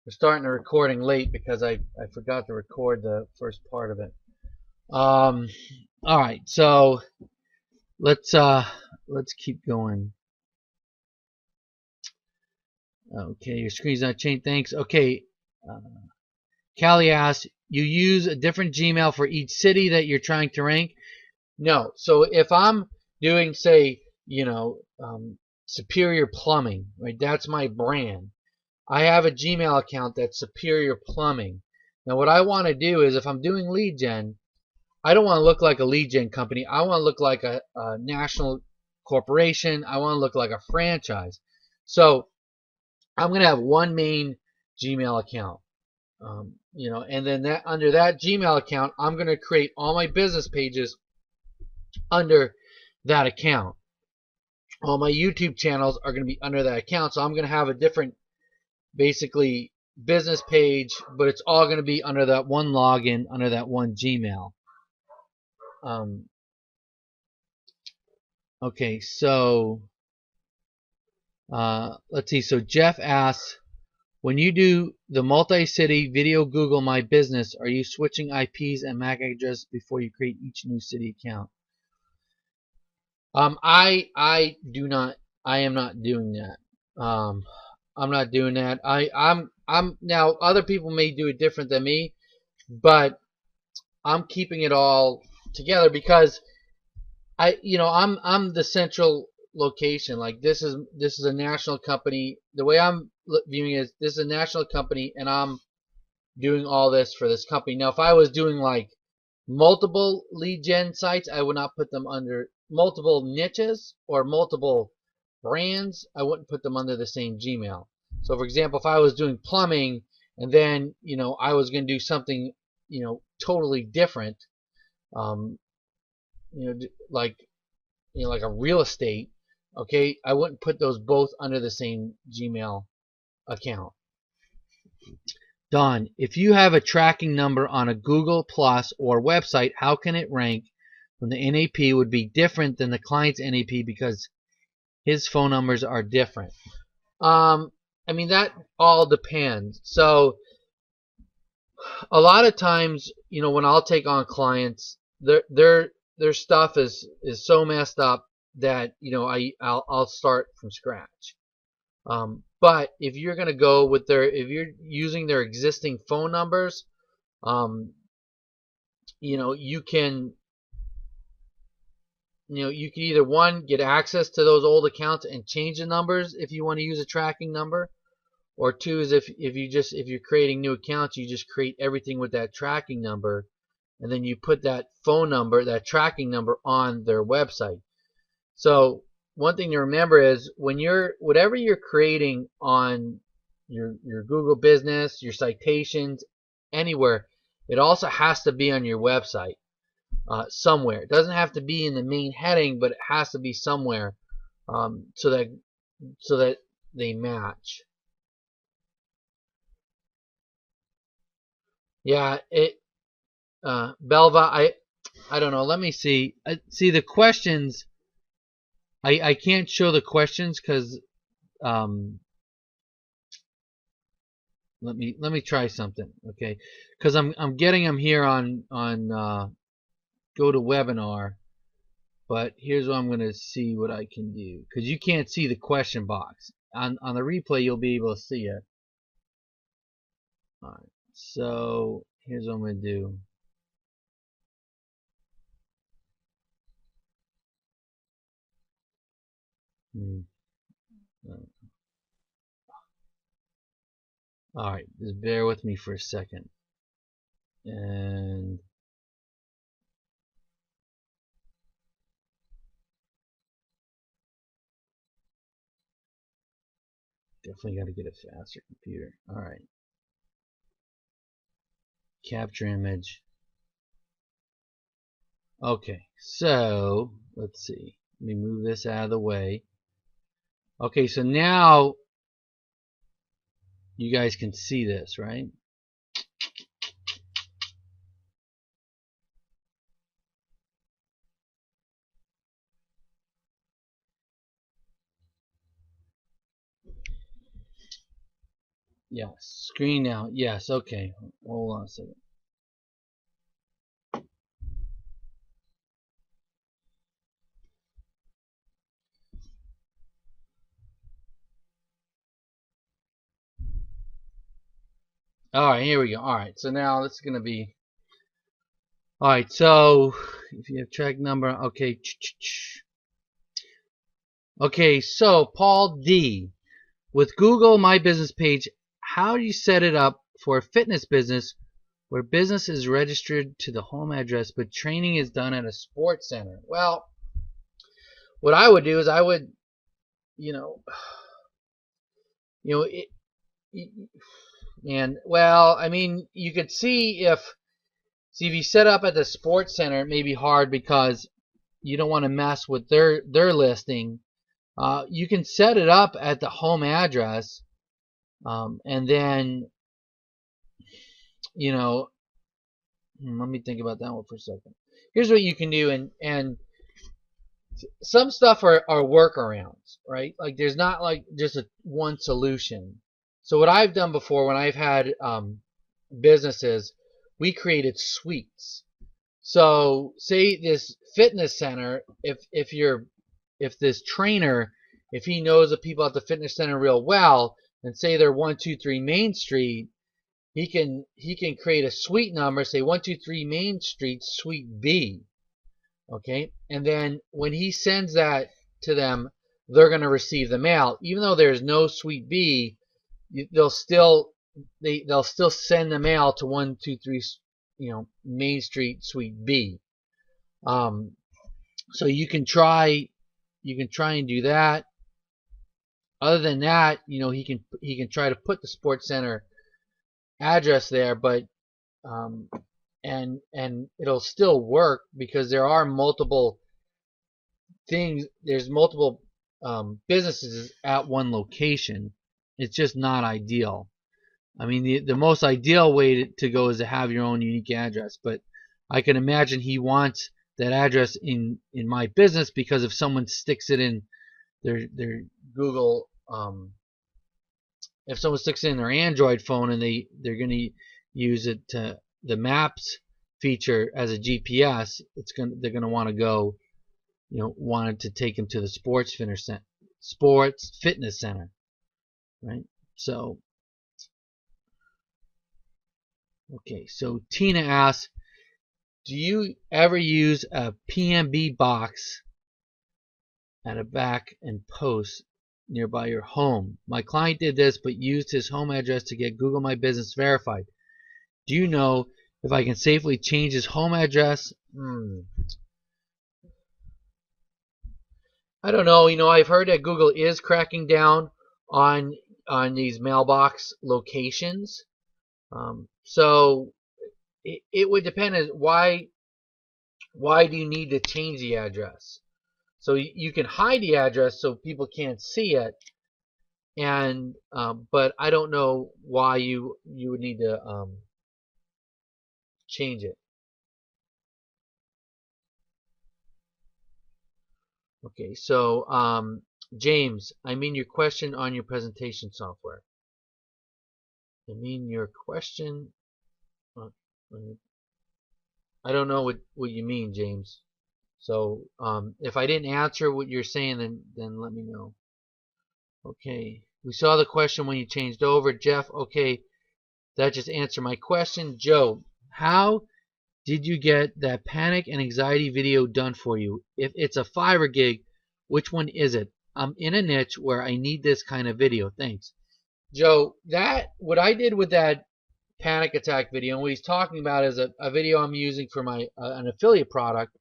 We're starting the recording late because I forgot to record the first part of it. All right, so let's keep going. Okay, your screen's not changed. Thanks. Okay, uh, Callie asks, you use a different Gmail for each city that you're trying to rank? No. So if I'm doing, say, Superior Plumbing, right? That's my brand. I have a Gmail account that's Superior Plumbing. Now, what I want to do is, if I'm doing lead gen, I don't want to look like a lead gen company. I want to look like a national corporation. I want to look like a franchise. So I'm going to have one main Gmail account. And then under that Gmail account, I'm going to create all my business pages under that account. All my YouTube channels are going to be under that account. So I'm going to have a different, basically, business page, but it's all going to be under that one login, under that one Gmail. Okay, so let's see. So Jeff asks, when you do the multi-city video Google My Business, are you switching IPs and MAC addresses before you create each new city account? I do not. I am not doing that. I'm not doing that. I'm now. Other people may do it different than me, but I'm keeping it all together because I'm the central location. Like this is a national company. The way I'm viewing it is, this is a national company, and I'm doing all this for this company. Now, if I was doing like multiple lead gen sites, I would not put them under multiple niches or multiple brands. I wouldn't put them under the same Gmail. So, for example, if I was doing plumbing and then I was going to do something totally different, um, like like a real estate, okay, I wouldn't put those both under the same Gmail account. Don, if you have a tracking number on a Google Plus or website, how can it rank when the NAP would be different than the client's NAP because his phone numbers are different? I mean, that all depends. So a lot of times, when I'll take on clients, their stuff is so messed up that I'll start from scratch. But if you're going to go with if you're using their existing phone numbers, you can either, one, get access to those old accounts and change the numbers if you want to use a tracking number, or two is if you're creating new accounts, you just create everything with that tracking number, and then you put that phone number, that tracking number, on their website. So one thing to remember is, whatever you're creating on your Google business, your citations, anywhere, it also has to be on your website somewhere. It doesn't have to be in the main heading, but it has to be somewhere, so that they match. Yeah, Belva, I don't know. Let me see. See the questions. I can't show the questions because let me try something, okay? Because I'm getting them here on go to webinar, but here's what I'm going to see what I can do, because you can't see the question box on the replay. You'll be able to see it. All right, so here's what I'm going to do. All right, just bear with me for a second, and definitely got to get a faster computer. All right, capture image. Okay, so let's see. Let me move this out of the way. Okay, so now you guys can see this, right? Yes. Screen now. Yes. Okay. Hold on a second. All right. Here we go. All right. So now this is gonna be. All right. So if you have track number, okay. Okay. So Paul D. With Google My Business page, how do you set it up for a fitness business where business is registered to the home address but training is done at a sports center? Well, what I would do is I would, you know, you know, it, and well, I mean, you could see if you set up at the sports center, it may be hard because you don't want to mess with their listing. You can set it up at the home address, and then you know, let me think about that one for a second. Here's what you can do, and some stuff are workarounds, right? Like there's not like just a one solution. So what I've done before when I've had businesses, we created suites. So say this fitness center, if this trainer, if he knows the people at the fitness center real well, and say they're 123 Main Street, he can create a suite number, say 123 Main Street, Suite B. Okay, and then when he sends that to them, they're going to receive the mail, even though there's no Suite B. They'll still send the mail to 123 Main Street Suite B. So you can try and do that. Other than that, he can try to put the sports center address there, but and it'll still work because there are multiple things. There's multiple businesses at one location. It's just not ideal. I mean, the most ideal way to go is to have your own unique address, but I can imagine he wants that address in my business because if someone sticks it in their Google, if someone sticks it in their Android phone and they're going to use it to the maps feature as a GPS, they're going to want to go, wanted to take them to the sports fitness center, right? So okay, so Tina asks, do you ever use a PMB box at a back and post nearby your home? My client did this but used his home address to get Google My Business verified. Do you know if I can safely change his home address? I don't know. I've heard that Google is cracking down on these mailbox locations. So it would depend on why do you need to change the address? So you can hide the address so people can't see it, and but I don't know why you would need to change it. Okay, so James, I mean your question on your presentation software. I mean your question. I don't know what you mean, James. So if I didn't answer what you're saying, then let me know. Okay, we saw the question when you changed over, Jeff. Okay, that just answered my question. Joe, how did you get that panic and anxiety video done for you? If it's a Fiverr gig, which one is it? I'm in a niche where I need this kind of video. Thanks. Joe, what I did with that panic attack video, and what he's talking about is a video I'm using for my an affiliate product,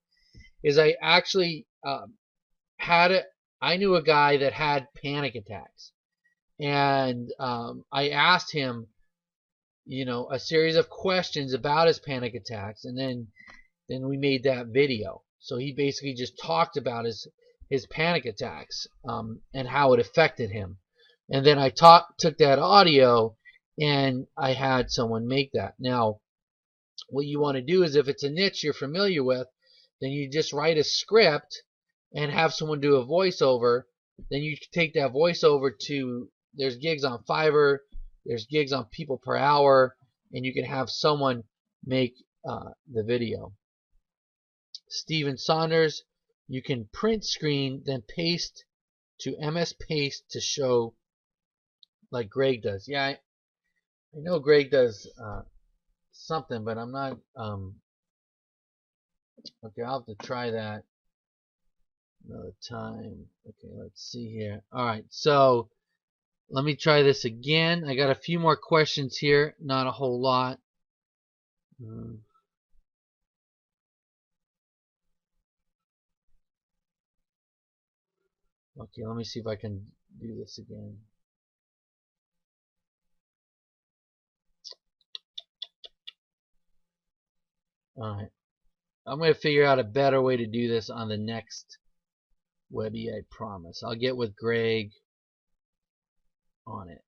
is I actually I knew a guy that had panic attacks, and I asked him, a series of questions about his panic attacks, and then we made that video. So he basically just talked about his panic attacks, and how it affected him. And then I took that audio and I had someone make that. Now, what you want to do is if it's a niche you're familiar with, then you just write a script and have someone do a voiceover. Then you take that voiceover to, there's gigs on Fiverr, There's gigs on people per hour, and you can have someone make the video. Steven Saunders, you can print screen, then paste to MS Paste to show like Greg does. Yeah, I know Greg does something, but I'm not. Okay, I'll have to try that another time. Okay, let's see here. All right, so let me try this again. I got a few more questions here, not a whole lot. Okay, let me see if I can do this again. All right, I'm going to figure out a better way to do this on the next Webby, I promise. I'll get with Greg on it.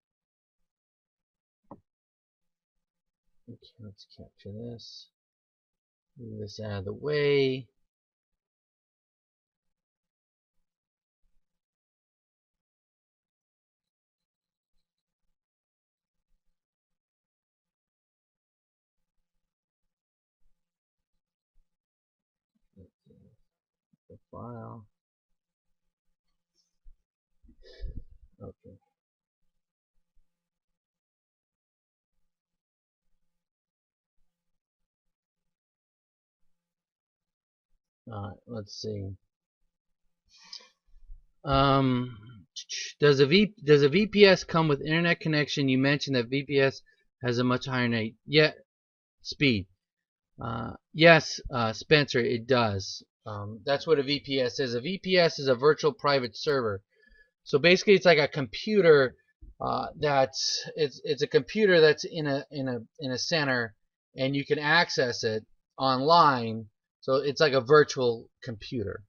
Okay, let's capture this. Move this out of the way. The file. Okay. All right, let's see. Does a VPS come with internet connection? You mentioned that VPS has a much higher speed. Yes, Spencer, it does. That's what a VPS is. A VPS is a virtual private server. So basically, it's like a computer it's a computer that's in a center, and you can access it online. So it's like a virtual computer.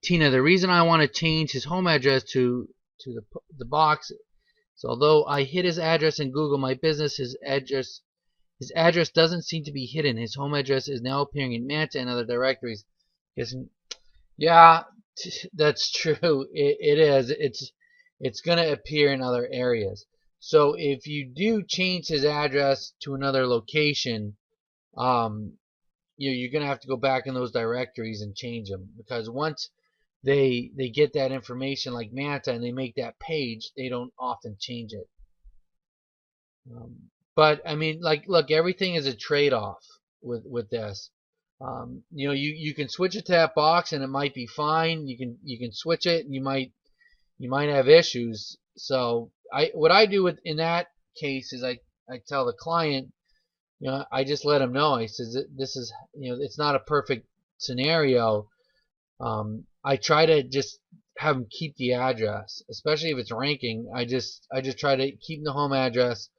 Tina, the reason I want to change his home address to the box is although I hid his address in Google My Business, his address doesn't seem to be hidden. His home address is now appearing in Manta and other directories. Yeah, that's true. It is. It's going to appear in other areas. So if you do change his address to another location, you're going to have to go back in those directories and change them, because once they get that information like Manta and they make that page, they don't often change it. But I mean, like, look, everything is a trade-off with this. You can switch it to that box and it might be fine. You can switch it and you might have issues. So what I do in that case is I tell the client, I just let them know. I says this is it's not a perfect scenario. I try to just have them keep the address, especially if it's ranking. I just try to keep the home address.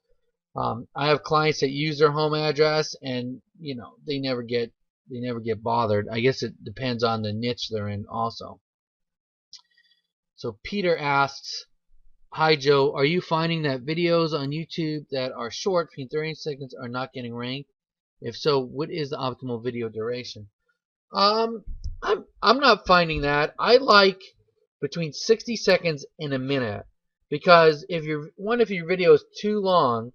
I have clients that use their home address, and they never get bothered. I guess it depends on the niche they're in also. So Peter asks, hi Joe, are you finding that videos on YouTube that are short, between 30 seconds, are not getting ranked? If so, what is the optimal video duration? I'm not finding that. I like between 60 seconds and a minute, because if your video is too long,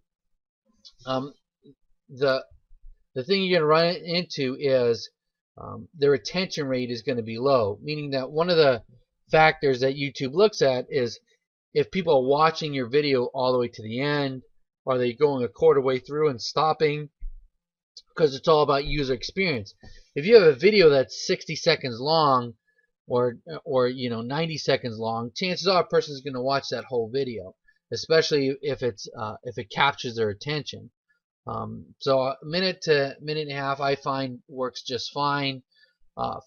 the thing you're going to run into is the retention rate is going to be low, meaning that one of the factors that YouTube looks at is if people are watching your video all the way to the end, are they going a quarter way through and stopping, because it's all about user experience. If you have a video that's 60 seconds long or 90 seconds long, chances are a person is going to watch that whole video, especially if it captures their attention. So a minute to minute and a half I find works just fine.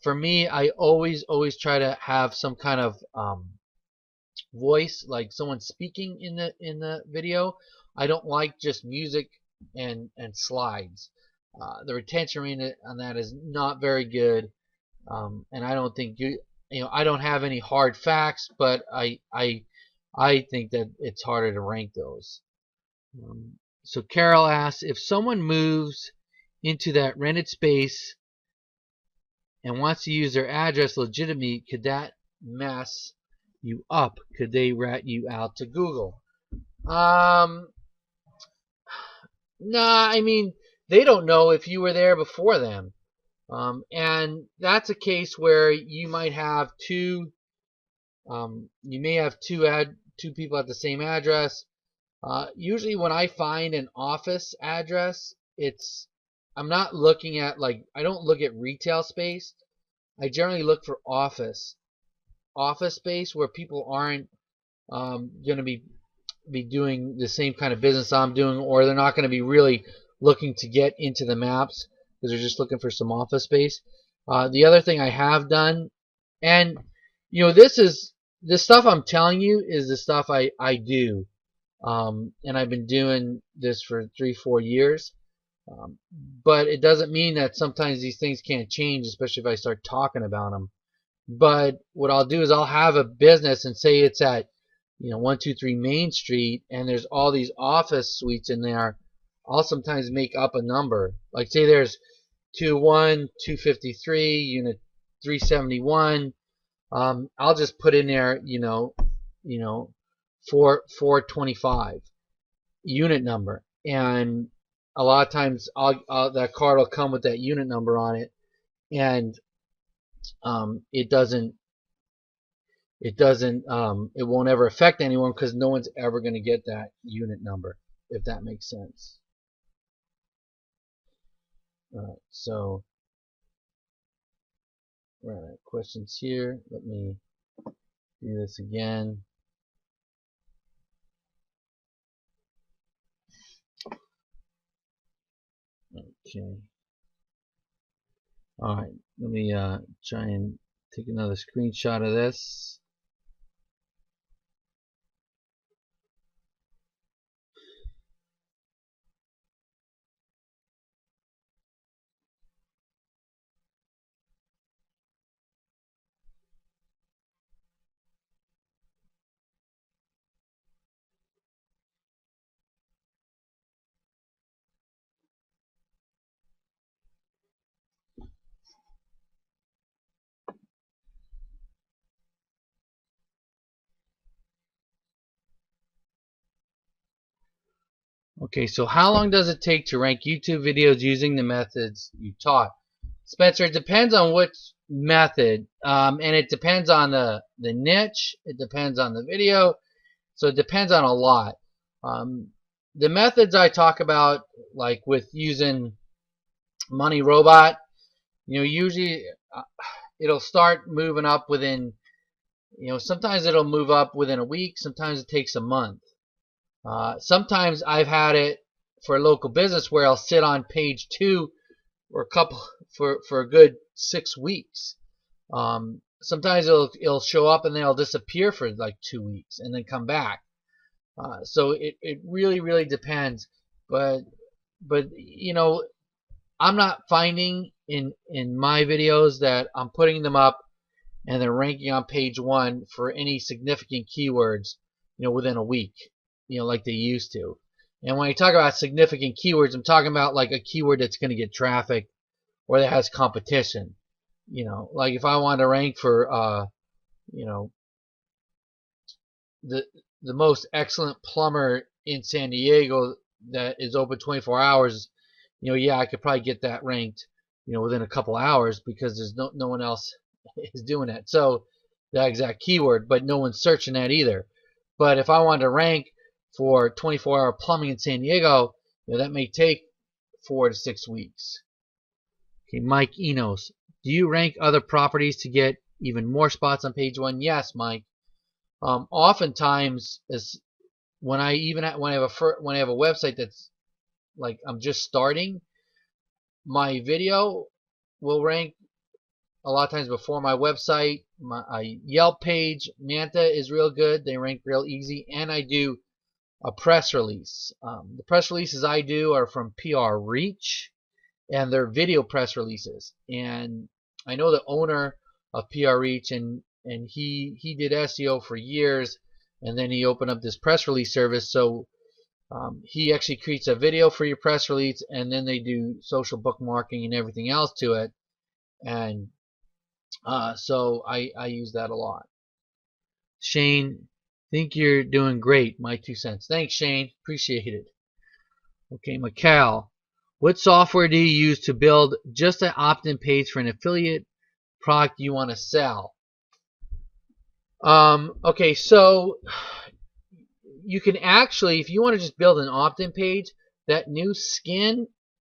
For me, I always try to have some kind of voice, like someone speaking in the video. I don't like just music and slides. The retention rate on that is not very good, and I don't think I don't have any hard facts, but I think that it's harder to rank those. So Carol asks, if someone moves into that rented space and wants to use their address legitimately, could that mess you up? Could they rat you out to Google? Um, nah, I mean, they don't know if you were there before them. And that's a case where you might have you may have two people at the same address. Usually when I find an office address, I'm not looking at, like, I don't look at retail space. I generally look for office space where people aren't going to be doing the same kind of business I'm doing, or they're not going to be really looking to get into the maps because they're just looking for some office space. The other thing I have done, and this stuff I'm telling you is the stuff I do, and I've been doing this for 3-4 years. Um, but it doesn't mean that sometimes these things can't change, especially if I start talking about them. But what I'll do is I'll have a business and say it's at 123 Main Street, and there's all these office suites in there. I'll sometimes make up a number. Like, say there's 253 unit 371. I'll just put in there, 425 unit number, and a lot of times that card will come with that unit number on it, and it doesn't it won't ever affect anyone because no one's ever going to get that unit number, if that makes sense. So we're out of questions here. Let me do this again. Okay. All right. Let me try and take another screenshot of this. Okay, so how long does it take to rank YouTube videos using the methods you taught? Spencer, it depends on which method, and it depends on the niche, it depends on the video, so it depends on a lot. The methods I talk about, like with using Money Robot, usually it'll start moving up within, sometimes it'll move up within a week, sometimes it takes a month. Sometimes I've had it for a local business where I'll sit on page 2 or a couple for a good 6 weeks. Sometimes it'll show up and then it'll disappear for like 2 weeks and then come back. So it really depends. But I'm not finding in my videos that I'm putting them up and they're ranking on page 1 for any significant keywords, within a week, like they used to. And when I talk about significant keywords, I'm talking about like a keyword that's going to get traffic or that has competition. Like if I want to rank for, the most excellent plumber in San Diego that is open 24 hours, yeah, I could probably get that ranked, within a couple hours because there's no one else is doing that. So that exact keyword, but no one's searching that either. But if I wanted to rank for 24-hour plumbing in San Diego, that may take 4 to 6 weeks. Okay, Mike Enos, do you rank other properties to get even more spots on page 1? Yes, Mike. Oftentimes, when I have a website that's like I'm just starting, my video will rank a lot of times before my website. My Yelp page, Manta, is real good. They rank real easy, and I do a press release. The press releases I do are from PR Reach, and they're video press releases. And I know the owner of PR Reach, and he did SEO for years, and then he opened up this press release service. So he actually creates a video for your press release, and then they do social bookmarking and everything else to it. And so I use that a lot. Shane, Think you're doing great. My 2 cents. Thanks, Shane. Appreciate it. Okay, Mikal. What software do you use to build just an opt-in page for an affiliate product you want to sell? Okay, so you can actually, if you want to just build an opt-in page, that new skin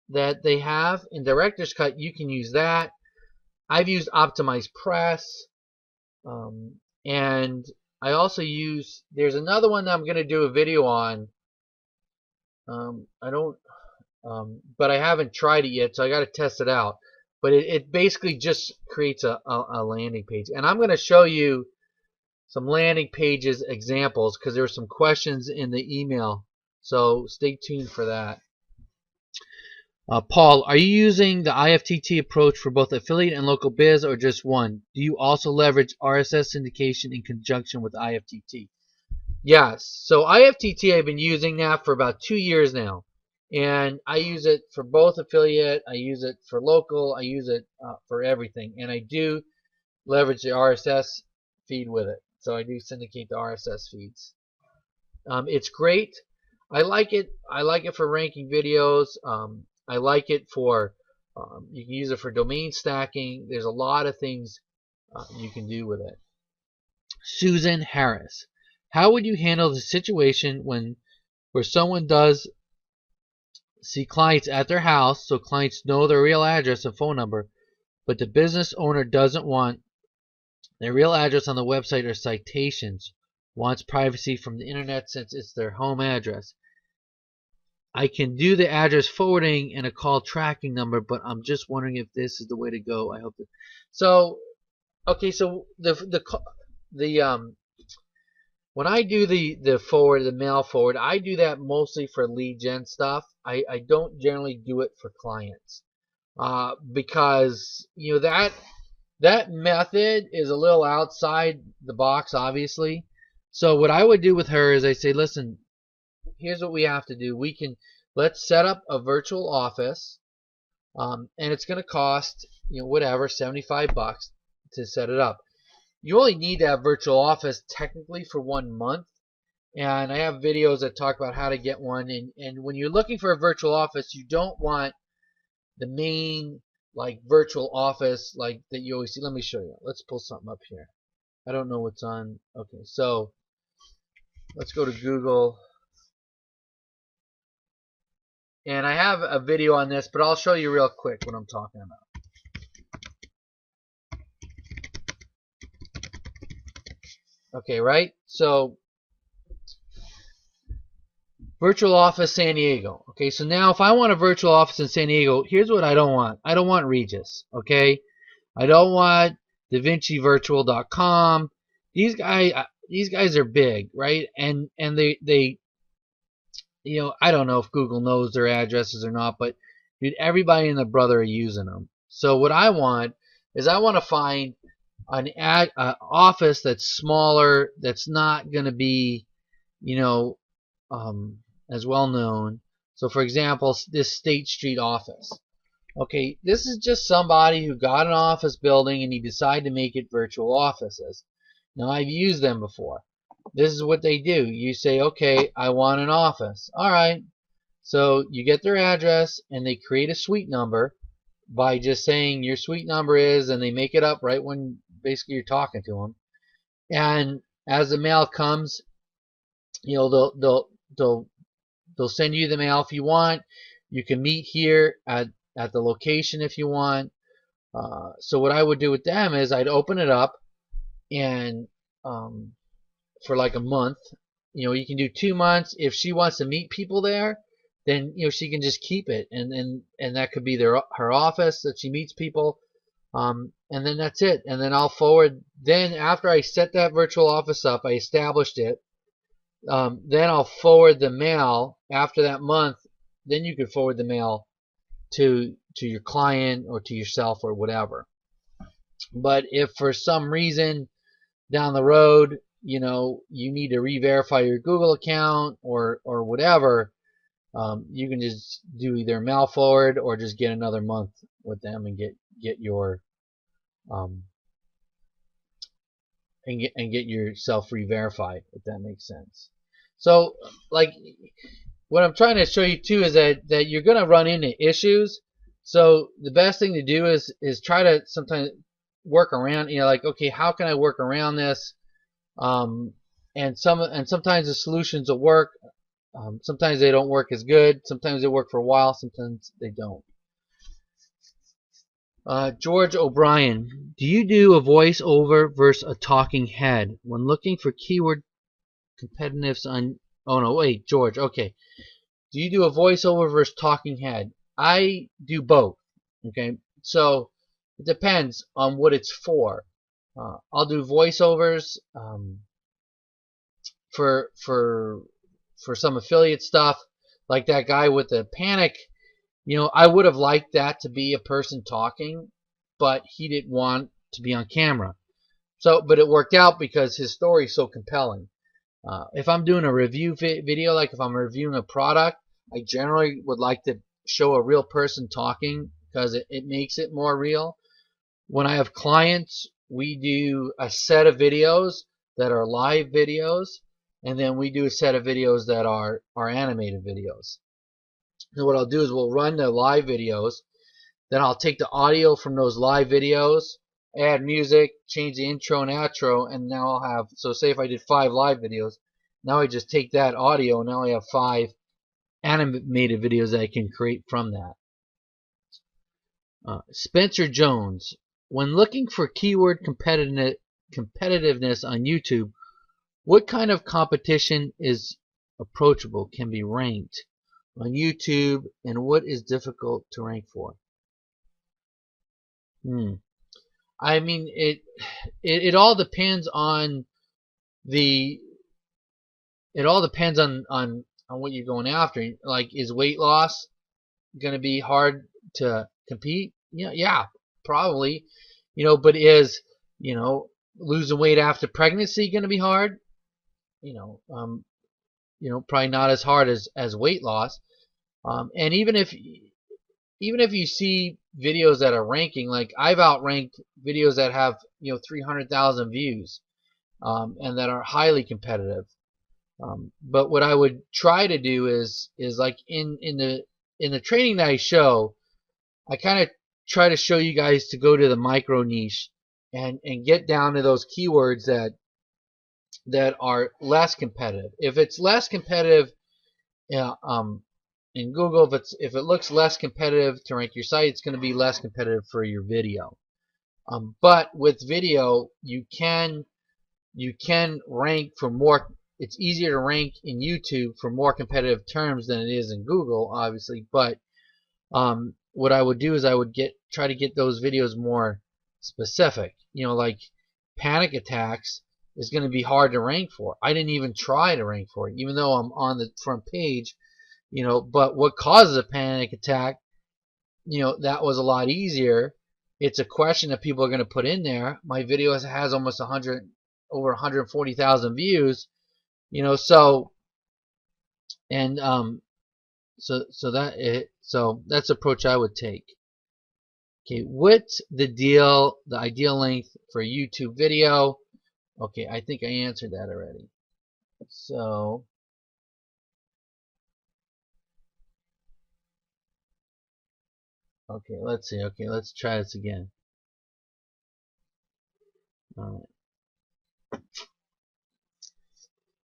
that they have in Director's Cut, you can use that. I've used Optimize Press, and I also use, there's another one that I'm going to do a video on. I don't, but I haven't tried it yet, so I got to test it out. But it basically just creates a landing page. And I'm going to show you some landing pages examples because there were some questions in the email. So stay tuned for that. Paul, are you using the IFTT approach for both affiliate and local biz or just one? Do you also leverage RSS syndication in conjunction with IFTT? Yes. So IFTT, I've been using that for about 2 years now. And I use it for both affiliate, I use it for local, I use it for everything. And I do leverage the RSS feed with it. So I do syndicate the RSS feeds. It's great. I like it. I like it for ranking videos. I like it for, you can use it for domain stacking. There's a lot of things you can do with it. Susan Harris. How would you handle the situation where someone does see clients at their house, so clients know their real address and phone number, but the business owner doesn't want their real address on the website or citations, wants privacy from the internet since it's their home address? I can do the address forwarding and a call tracking number, but I'm just wondering if this is the way to go. I hope that. So, okay, so when I do the forward, the mail forward, I do that mostly for lead gen stuff. I don't generally do it for clients because you know that method is a little outside the box, obviously. So what I would do with her is I say, listen, here's what we have to do. Let's set up a virtual office, and it's going to cost whatever, $75 to set it up. You only need that virtual office technically for 1 month, and I have videos that talk about how to get one. And when you're looking for a virtual office, you don't want the main like virtual office like that you always see. Let me show you. Let's pull something up here. I don't know what's on. Okay, so let's go to Google. And I have a video on this, but I'll show you real quick what I'm talking about. Okay, right? So, virtual office San Diego. Okay, so now if I want a virtual office in San Diego, here's what I don't want. I don't want Regis, okay? I don't want DaVinciVirtual.com. These guys are big, right? And they I don't know if Google knows their addresses or not, but dude, everybody and their brother are using them. So what I want is I want to find an office that's smaller, that's not going to be, as well known. So for example, this State Street office. Okay, this is just somebody who got an office building and he decided to make it virtual offices. Now I've used them before. This is what they do. You say, okay, I want an office. All right. So you get their address and they create a suite number by just saying your suite number is, and they make it up right when basically you're talking to them. And as the mail comes, they'll send you the mail if you want. You can meet here at the location if you want. So what I would do with them is I'd open it up and for like a month. You can do 2 months. If she wants to meet people there, then she can just keep it, and that could be her office that she meets people, and then that's it. And then I'll forward. Then after I set that virtual office up, I established it. Then I'll forward the mail after that month. Then you can forward the mail to your client or to yourself or whatever. But if for some reason down the road you need to re-verify your Google account or whatever, you can just do either mail forward or just get another month with them and get your and get yourself re-verified, if that makes sense. So, like, what I'm trying to show you too is that you're going to run into issues. So the best thing to do is try to sometimes work around. You know, like, okay, how can I work around this? And sometimes the solutions will work. Sometimes they don't work as good. Sometimes they work for a while. Sometimes they don't. George O'Brien, do you do a voiceover versus a talking head when looking for keyword competitiveness on? Oh no, wait, George. Okay, do you do a voiceover versus talking head? I do both. Okay, so it depends on what it's for. I'll do voiceovers for some affiliate stuff, like that guy with the panic. You know, I would have liked that to be a person talking, but he didn't want to be on camera. So, but it worked out because his story is so compelling. If I'm doing a review video, like if I'm reviewing a product, I generally would like to show a real person talking because it makes it more real. When I have clients, we do a set of videos that are live videos, and then we do a set of videos that are animated videos. So what I'll do is we'll run the live videos, then I'll take the audio from those live videos, add music, change the intro and outro, and now I'll have, so say if I did 5 live videos, now I just take that audio, and now I have 5 animated videos that I can create from that. Spencer Jones, when looking for keyword competitiveness on YouTube, what kind of competition is approachable, can be ranked on YouTube, and what is difficult to rank for? I mean, it all depends on the on what you're going after. Like, is weight loss going to be hard to compete? Yeah, probably. You know, but is, you know, losing weight after pregnancy going to be hard? You know, probably not as hard as weight loss. And even if you see videos that are ranking, like I've outranked videos that have, you know, 300,000 views, and that are highly competitive. But what I would try to do is like in the training that I show, I kind of try to show you guys to go to the micro niche and get down to those keywords that are less competitive. If it's less competitive, in Google, if it looks less competitive to rank your site, it's going to be less competitive for your video. But with video, you can rank for more. It's easier to rank in YouTube for more competitive terms than it is in Google, obviously. But what I would do is I would try to get those videos more specific. You know, like panic attacks is going to be hard to rank for. I didn't even try to rank for it, even though I'm on the front page. You know, but what causes a panic attack, you know, that was a lot easier. It's a question that people are going to put in there. My video has almost over 140,000 views. You know, so and so that's the approach I would take. Okay, what's the ideal length for a YouTube video? Okay, I think I answered that already. So okay, let's see. Okay, let's try this again.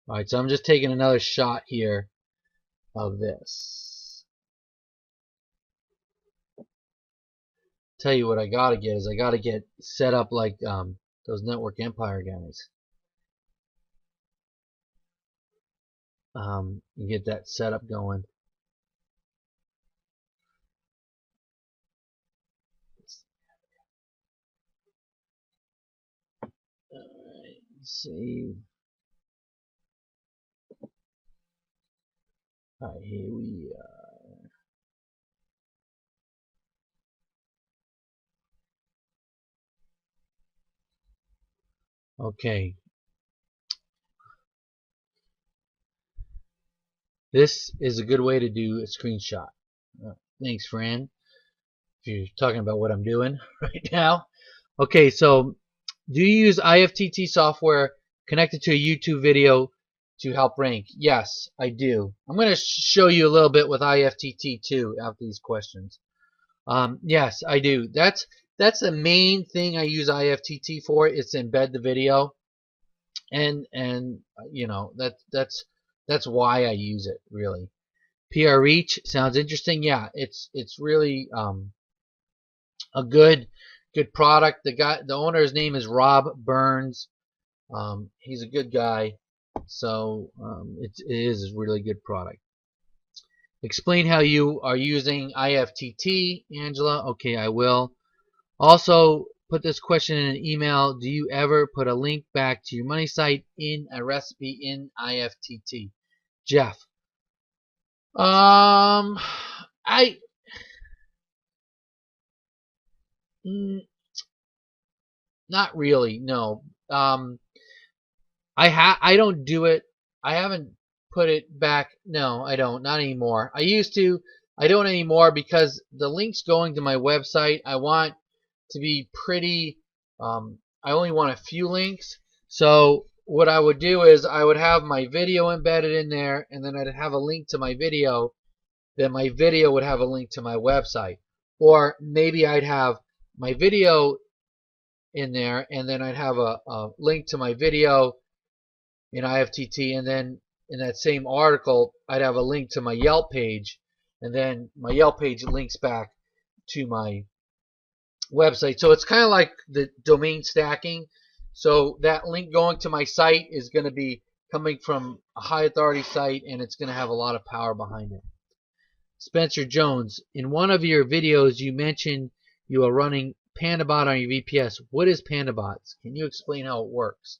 All right, so I'm just taking another shot here of this. Tell you what I gotta get is I gotta get set up like those Network Empire guys. And get that setup going. Alright, save. Alright, here we are. Okay. This is a good way to do a screenshot. Thanks, Fran, if you're talking about what I'm doing right now. Okay, so Do you use IFTT software connected to a YouTube video to help rank? Yes, I do. I'm going to show you a little bit with IFTT too after these questions. Yes, I do. That's the main thing I use IFTT for. It's to embed the video, and you know that's why I use it really. PR Reach sounds interesting. Yeah, it's really a good product. The owner's name is Rob Burns. He's a good guy, so it is a really good product. Explain how you are using IFTT, Angela. Okay, I will. Also, put this question in an email. Do you ever put a link back to your money site in a recipe in IFTT? Jeff. I not really. No. I don't do it. I haven't put it back. No, I don't. Not anymore. I used to. I don't anymore because the links going to my website, I want to be pretty. I only want a few links. So what I would do is I would have my video embedded in there, and then I'd have a link to my video. Then my video would have a link to my website, or maybe I'd have my video in there, and then I'd have a link to my video in IFTT, and then in that same article I'd have a link to my Yelp page, and then my Yelp page links back to my website. So it's kind of like the domain stacking. So that link going to my site is going to be coming from a high authority site, and it's going to have a lot of power behind it. Spencer Jones, in one of your videos you mentioned you are running PandaBot on your VPS. What is PandaBot? Can you explain how it works?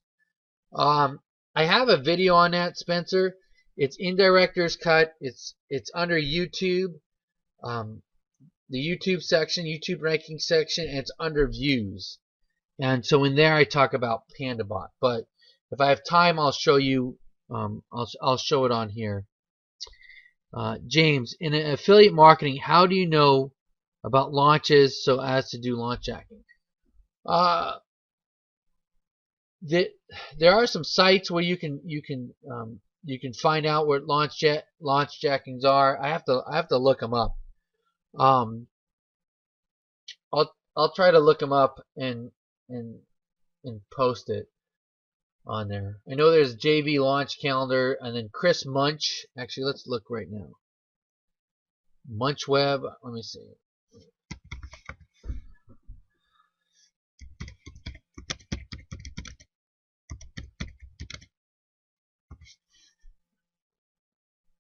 I have a video on that, Spencer. It's in Director's Cut. It's under YouTube, the YouTube section, YouTube ranking section, and it's under Views. And so in there I talk about PandaBot. But if I have time, I'll show you. I'll show it on here. James, in affiliate marketing, how do you know about launches so as to do launch jacking? There are some sites where you can find out where launch jackings are. I have to look them up. I'll try to look them up and post it on there. I know there's JV Launch Calendar, and then Chris Munch. Actually, let's look right now. Munchweb. Let me see.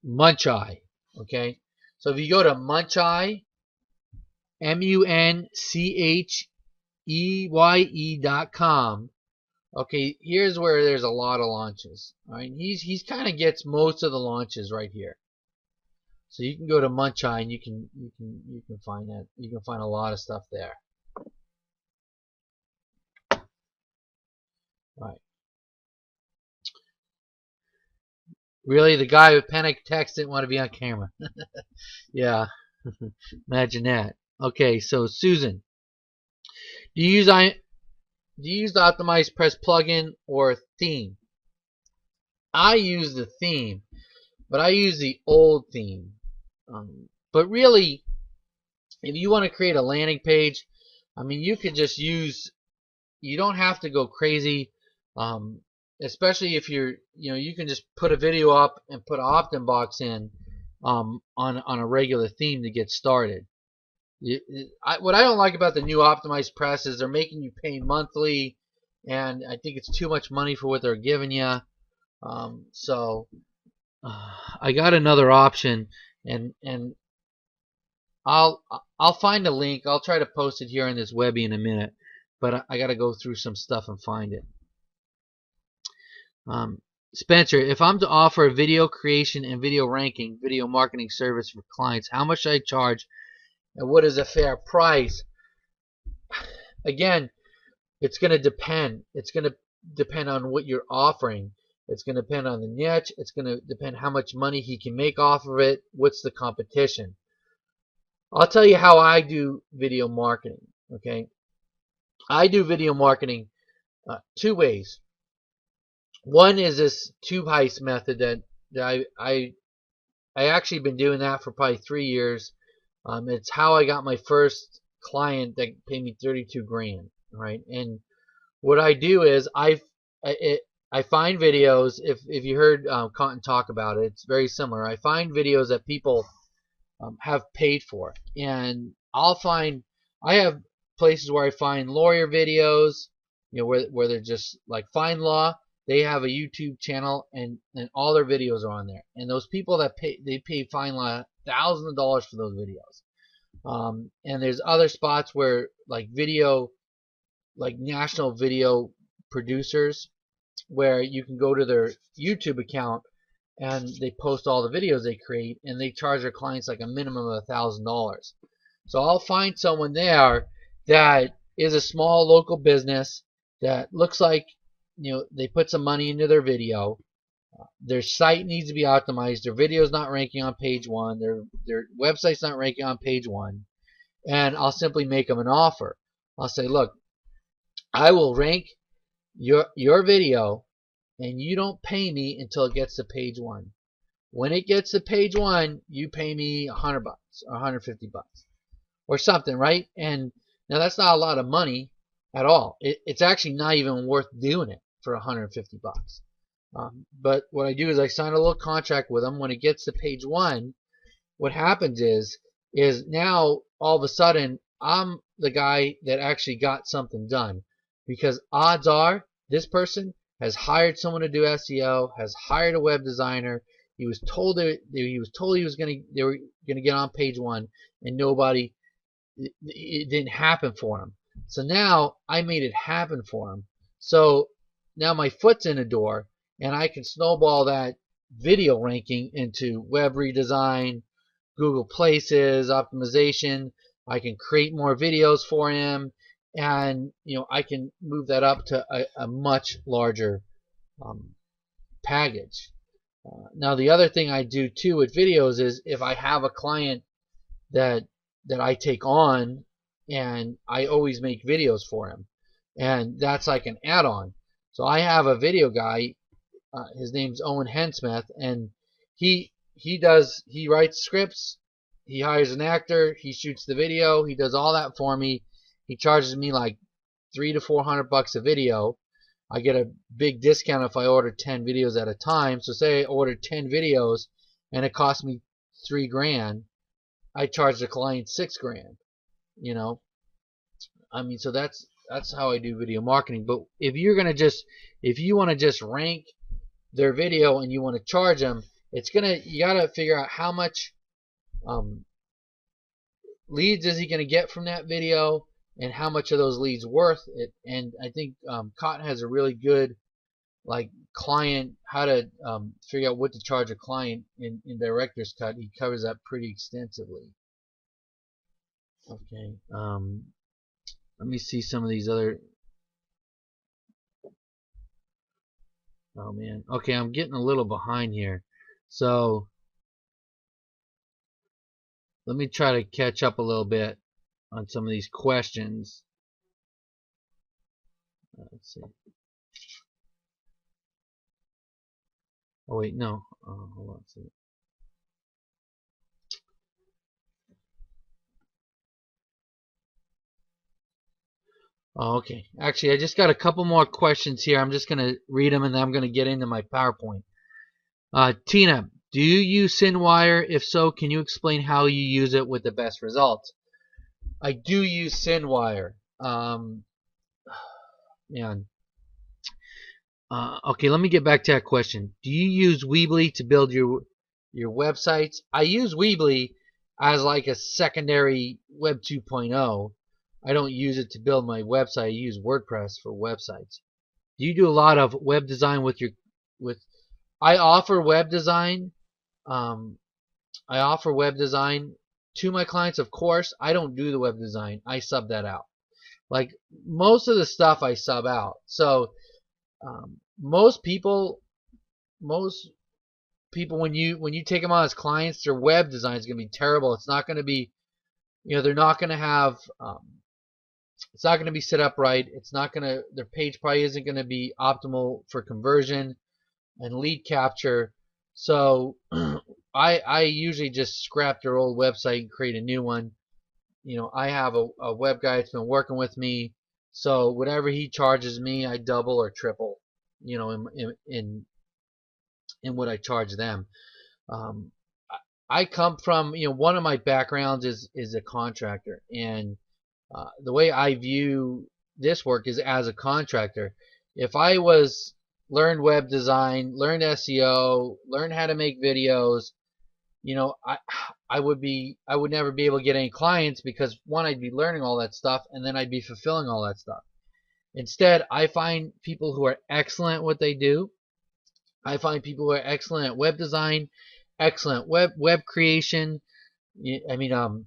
Muncheye. Okay. So if you go to Muncheye, MUNCHEYE.com. Okay, here's where there's a lot of launches. All right, he's kind of gets most of the launches right here. So you can go to Muncheye and you can find that. You can find a lot of stuff there. All right. Really, the guy with panic text didn't want to be on camera. Yeah, imagine that. Okay, so Susan, do you use the Optimized Press plugin or theme? I use the theme, but I use the old theme. But really, if you want to create a landing page, I mean, you could just use. You don't have to go crazy, especially if you can just put a video up and put an opt-in box in on a regular theme to get started. What I don't like about the new Optimized Press is they're making you pay monthly, and I think it's too much money for what they're giving you. So I got another option, and I'll find a link. I'll try to post it here in this Webby in a minute, but I got to go through some stuff and find it. Spencer, if I'm to offer a video creation and video ranking, video marketing service for clients, how much should I charge? And what is a fair price? Again, it's going to depend. It's going to depend on what you're offering. It's going to depend on the niche. It's going to depend how much money he can make off of it. What's the competition? I'll tell you how I do video marketing. Okay, I do video marketing Two ways. One is this tube heist method that I actually been doing that for probably 3 years. It's how I got my first client that paid me 32 grand, right? And what I do is I find videos. If you heard Cotton talk about it, it's very similar. I find videos that people have paid for, and I have places where I find lawyer videos, where they're just like find law. They have a YouTube channel, and all their videos are on there. And those people that pay Fine Law thousands of dollars for those videos. And there's other spots where like national video producers, where you can go to their YouTube account and they post all the videos they create, and they charge their clients like a minimum of $1,000. So I'll find someone there that is a small local business that looks like they put some money into their video. Their site needs to be optimized. Their video's not ranking on page one. Their website's not ranking on page one. And I'll simply make them an offer. I'll say, look, I will rank your video, and you don't pay me until it gets to page one. When it gets to page one, you pay me $100 or $150 or something, right? And now that's not a lot of money at all. It's actually not even worth doing it for $150. But what I do is I sign a little contract with them. When it gets to page one, what happens is now all of a sudden I'm the guy that actually got something done, because odds are this person has hired someone to do SEO, has hired a web designer. He was told they were gonna get on page one, and it didn't happen for him. So now I made it happen for him. So now my foot's in the door, and I can snowball that video ranking into web redesign, Google Places, optimization. I can create more videos for him, and I can move that up to a much larger package. Now the other thing I do too with videos is if I have a client that I take on, and I always make videos for him, and that's like an add-on. So I have a video guy. His name's Owen Hensmith, and he writes scripts, he hires an actor, he shoots the video, he does all that for me. He charges me like $300 to $400 a video. I get a big discount if I order 10 videos at a time. So say I ordered 10 videos and it cost me $3 grand, I charge the client $6 grand. So that's how I do video marketing. But if you want to just rank their video and you want to charge them, you gotta figure out how much leads is he gonna get from that video, and how much of those leads worth it. And I think Cotton has a really good client, how to figure out what to charge a client in Director's Cut. He covers that pretty extensively. Okay, let me see some of these other. Oh man, okay, I'm getting a little behind here, so let me try to catch up a little bit on some of these questions. Let's see. Oh wait, no. Hold on a second. Oh, okay. Actually, I just got a couple more questions here. I'm just going to read them, and then I'm going to get into my PowerPoint. Tina, do you use SynWire? If so, can you explain how you use it with the best results? I do use SynWire. Okay, let me get back to that question. Do you use Weebly to build your websites? I use Weebly as like a secondary Web 2.0. I don't use it to build my website. I use WordPress for websites. Do you do a lot of web design I offer web design. I offer web design to my clients, of course. I don't do the web design. I sub that out. Like most of the stuff I sub out. So most people when you take them on as clients, their web design is going to be terrible. It's not going to be, they're not going to have it's not going to be set up right. It's not going to, their page probably isn't going to be optimal for conversion and lead capture. So I usually just scrap their old website and create a new one. You know, I have a web guy that's been working with me, so whatever he charges me, I double or triple, you know, in what I charge them. Um, I come from, you know, one of my backgrounds is a contractor, and the way I view this work is as a contractor. If I was learned web design, learned SEO, learned how to make videos, you know, I would never be able to get any clients because one, I'd be learning all that stuff, and then I'd be fulfilling all that stuff. Instead, I find people who are excellent at what they do. I find people who are excellent at web design, excellent web creation,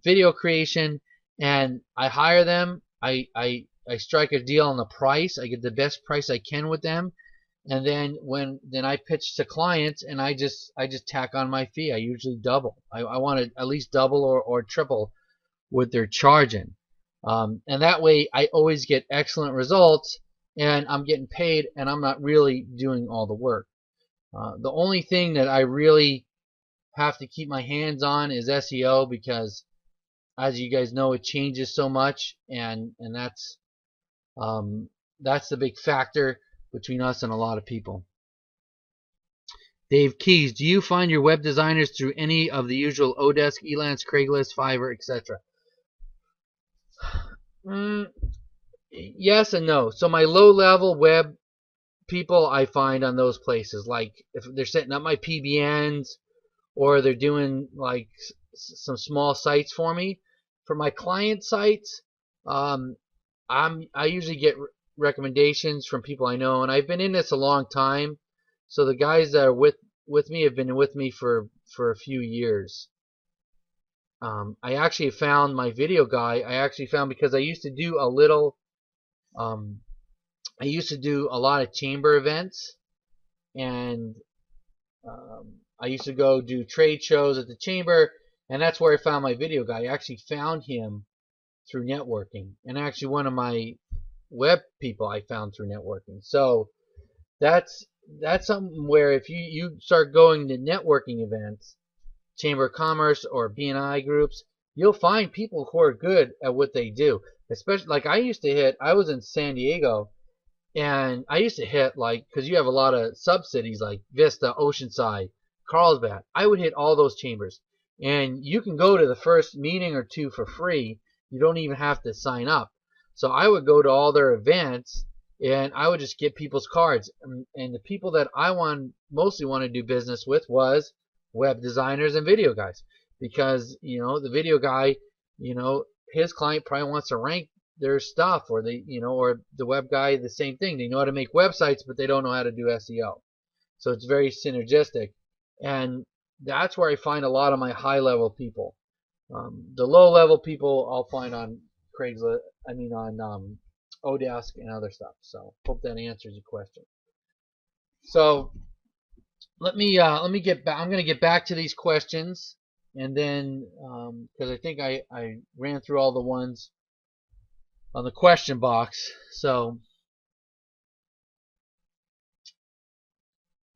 video creation, and I hire them. I strike a deal on the price. I get the best price I can with them, and then I pitch to clients, and I just tack on my fee. I usually double. I want to at least double or triple what they're charging, and that way I always get excellent results, and I'm getting paid, and I'm not really doing all the work. The only thing that I really have to keep my hands on is SEO, because as you guys know, it changes so much, and that's the big factor between us and a lot of people. Dave Keys, do you find your web designers through any of the usual Odesk, Elance, Craigslist, Fiverr, etc.? Yes and no. So my low-level web people I find on those places, like if they're setting up my PBNs, or they're doing like some small sites for me. For my client sites, I usually get recommendations from people I know, and I've been in this a long time. So the guys that are with me have been with me for a few years. I actually found my video guy. I actually found, because I used to do a little. I used to do a lot of chamber events, and I used to go do trade shows at the chamber, and that's where I found my video guy. I actually found him through networking, and actually one of my web people I found through networking. So that's something where if you start going to networking events, Chamber of Commerce or BNI groups, you'll find people who are good at what they do. Especially like I was in San Diego, and I used to hit, like, because you have a lot of sub-cities like Vista, Oceanside, Carlsbad. I would hit all those chambers. And you can go to the first meeting or two for free. You don't even have to sign up. So I would go to all their events, and I would just get people's cards. And the people that I mostly want to do business with was web designers and video guys. Because, you know, the video guy, you know, his client probably wants to rank their stuff, or or the web guy, the same thing. They know how to make websites, but they don't know how to do SEO. So it's very synergistic, and that's where I find a lot of my high-level people. The low-level people I'll find on Craigslist. On Odesk and other stuff. So hope that answers your question. So let me get back. I'm going to get back to these questions, and then because I think I ran through all the ones on the question box. So,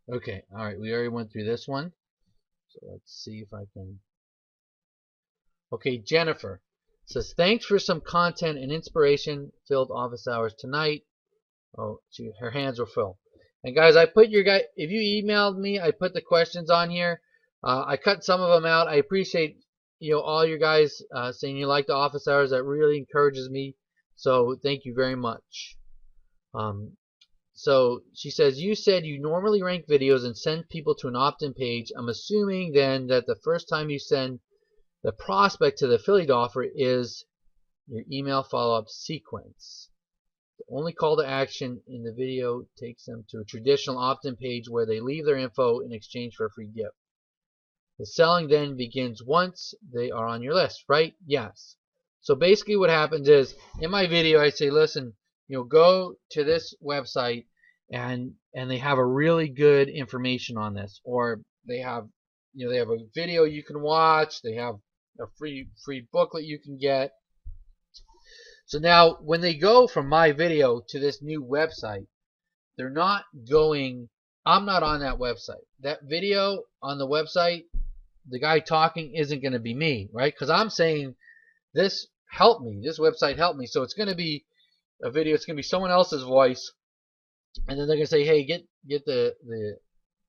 okay, all right, we already went through this one. So let's see if I can. Okay, Jennifer says, thanks for some content and inspiration filled office hours tonight. Oh, her hands were full. And guys, if you emailed me, I put the questions on here. I cut some of them out. I appreciate all you guys saying you like the office hours. That really encourages me. So thank you very much. So she says, you said you normally rank videos and send people to an opt-in page. I'm assuming then that the first time you send the prospect to the affiliate offer is your email follow-up sequence. The only call to action in the video takes them to a traditional opt-in page where they leave their info in exchange for a free gift. The selling then begins once they are on your list, right? Yes. So basically what happens is, in my video I say, listen, go to this website, and they have a really good information on this, or they have a video you can watch, they have a free booklet you can get. So now when they go from my video to this new website, they're not going, I'm not on that website. That video on the website, the guy talking isn't going to be me, right? Because I'm saying this helped me, this website helped me. So it's going to be a video, it's going to be someone else's voice, and then they're going to say, hey, get the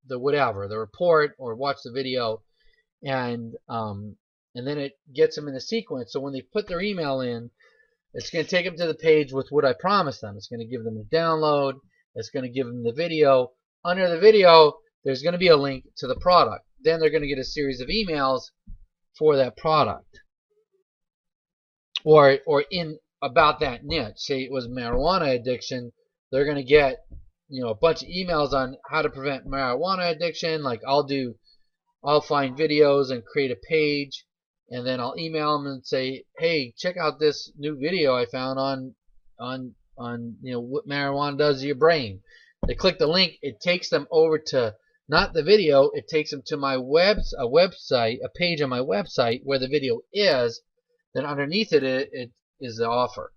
whatever, the report, or watch the video, and then it gets them in a sequence. So when they put their email in, it's going to take them to the page with what I promised them. It's going to give them the download. It's going to give them the video. Under the video, there's going to be a link to the product. Then they're going to get a series of emails for that product, or in about that niche. Say it was marijuana addiction, they're going to get, you know, a bunch of emails on how to prevent marijuana addiction. Like I'll find videos and create a page, and then I'll email them and say, hey, check out this new video I found on you know, what marijuana does to your brain. They click the link, it takes them over to not the video, it takes them to my website, a page on my website where the video is. Then underneath it is the offer.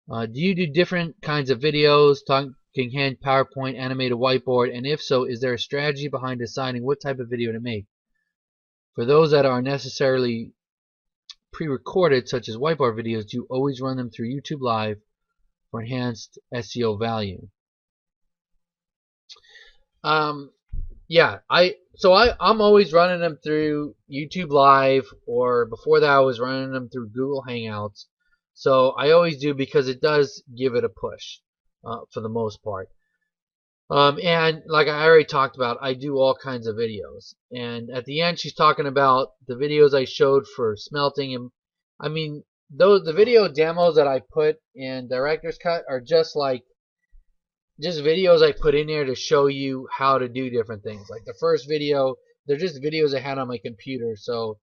Do you do different kinds of videos, talking hand, PowerPoint, animated whiteboard? And if so, is there a strategy behind deciding what type of video to make? For those that are necessarily pre-recorded, such as whiteboard videos, do you always run them through YouTube Live for enhanced SEO value? Yeah, I'm always running them through YouTube Live, or before that I was running them through Google Hangouts. So I always do, because it does give it a push for the most part. And like I already talked about, I do all kinds of videos. And at the end, she's talking about the videos I showed for smelting. And I mean, the video demos that I put in Director's Cut are just videos I put in there to show you how to do different things. Like the first video, they're just videos I had on my computer. So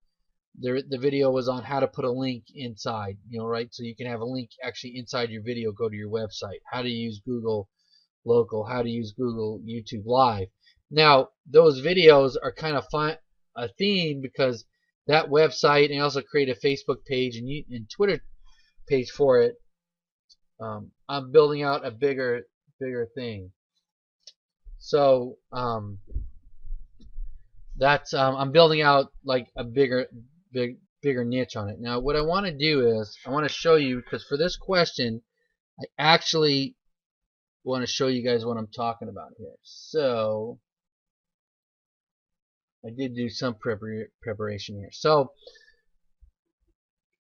the video was on how to put a link inside, you know, right? So you can have a link actually inside your video, go to your website. How to use Google Local, how to use Google YouTube Live. Now, those videos are kind of a theme, because that website, and I also create a Facebook page and Twitter page for it. I'm building out a bigger thing. So that's I'm building out like a bigger niche on it. Now what I want to do is I want to show you, because for this question I actually want to show you guys what I'm talking about here. So I did do some preparation here. So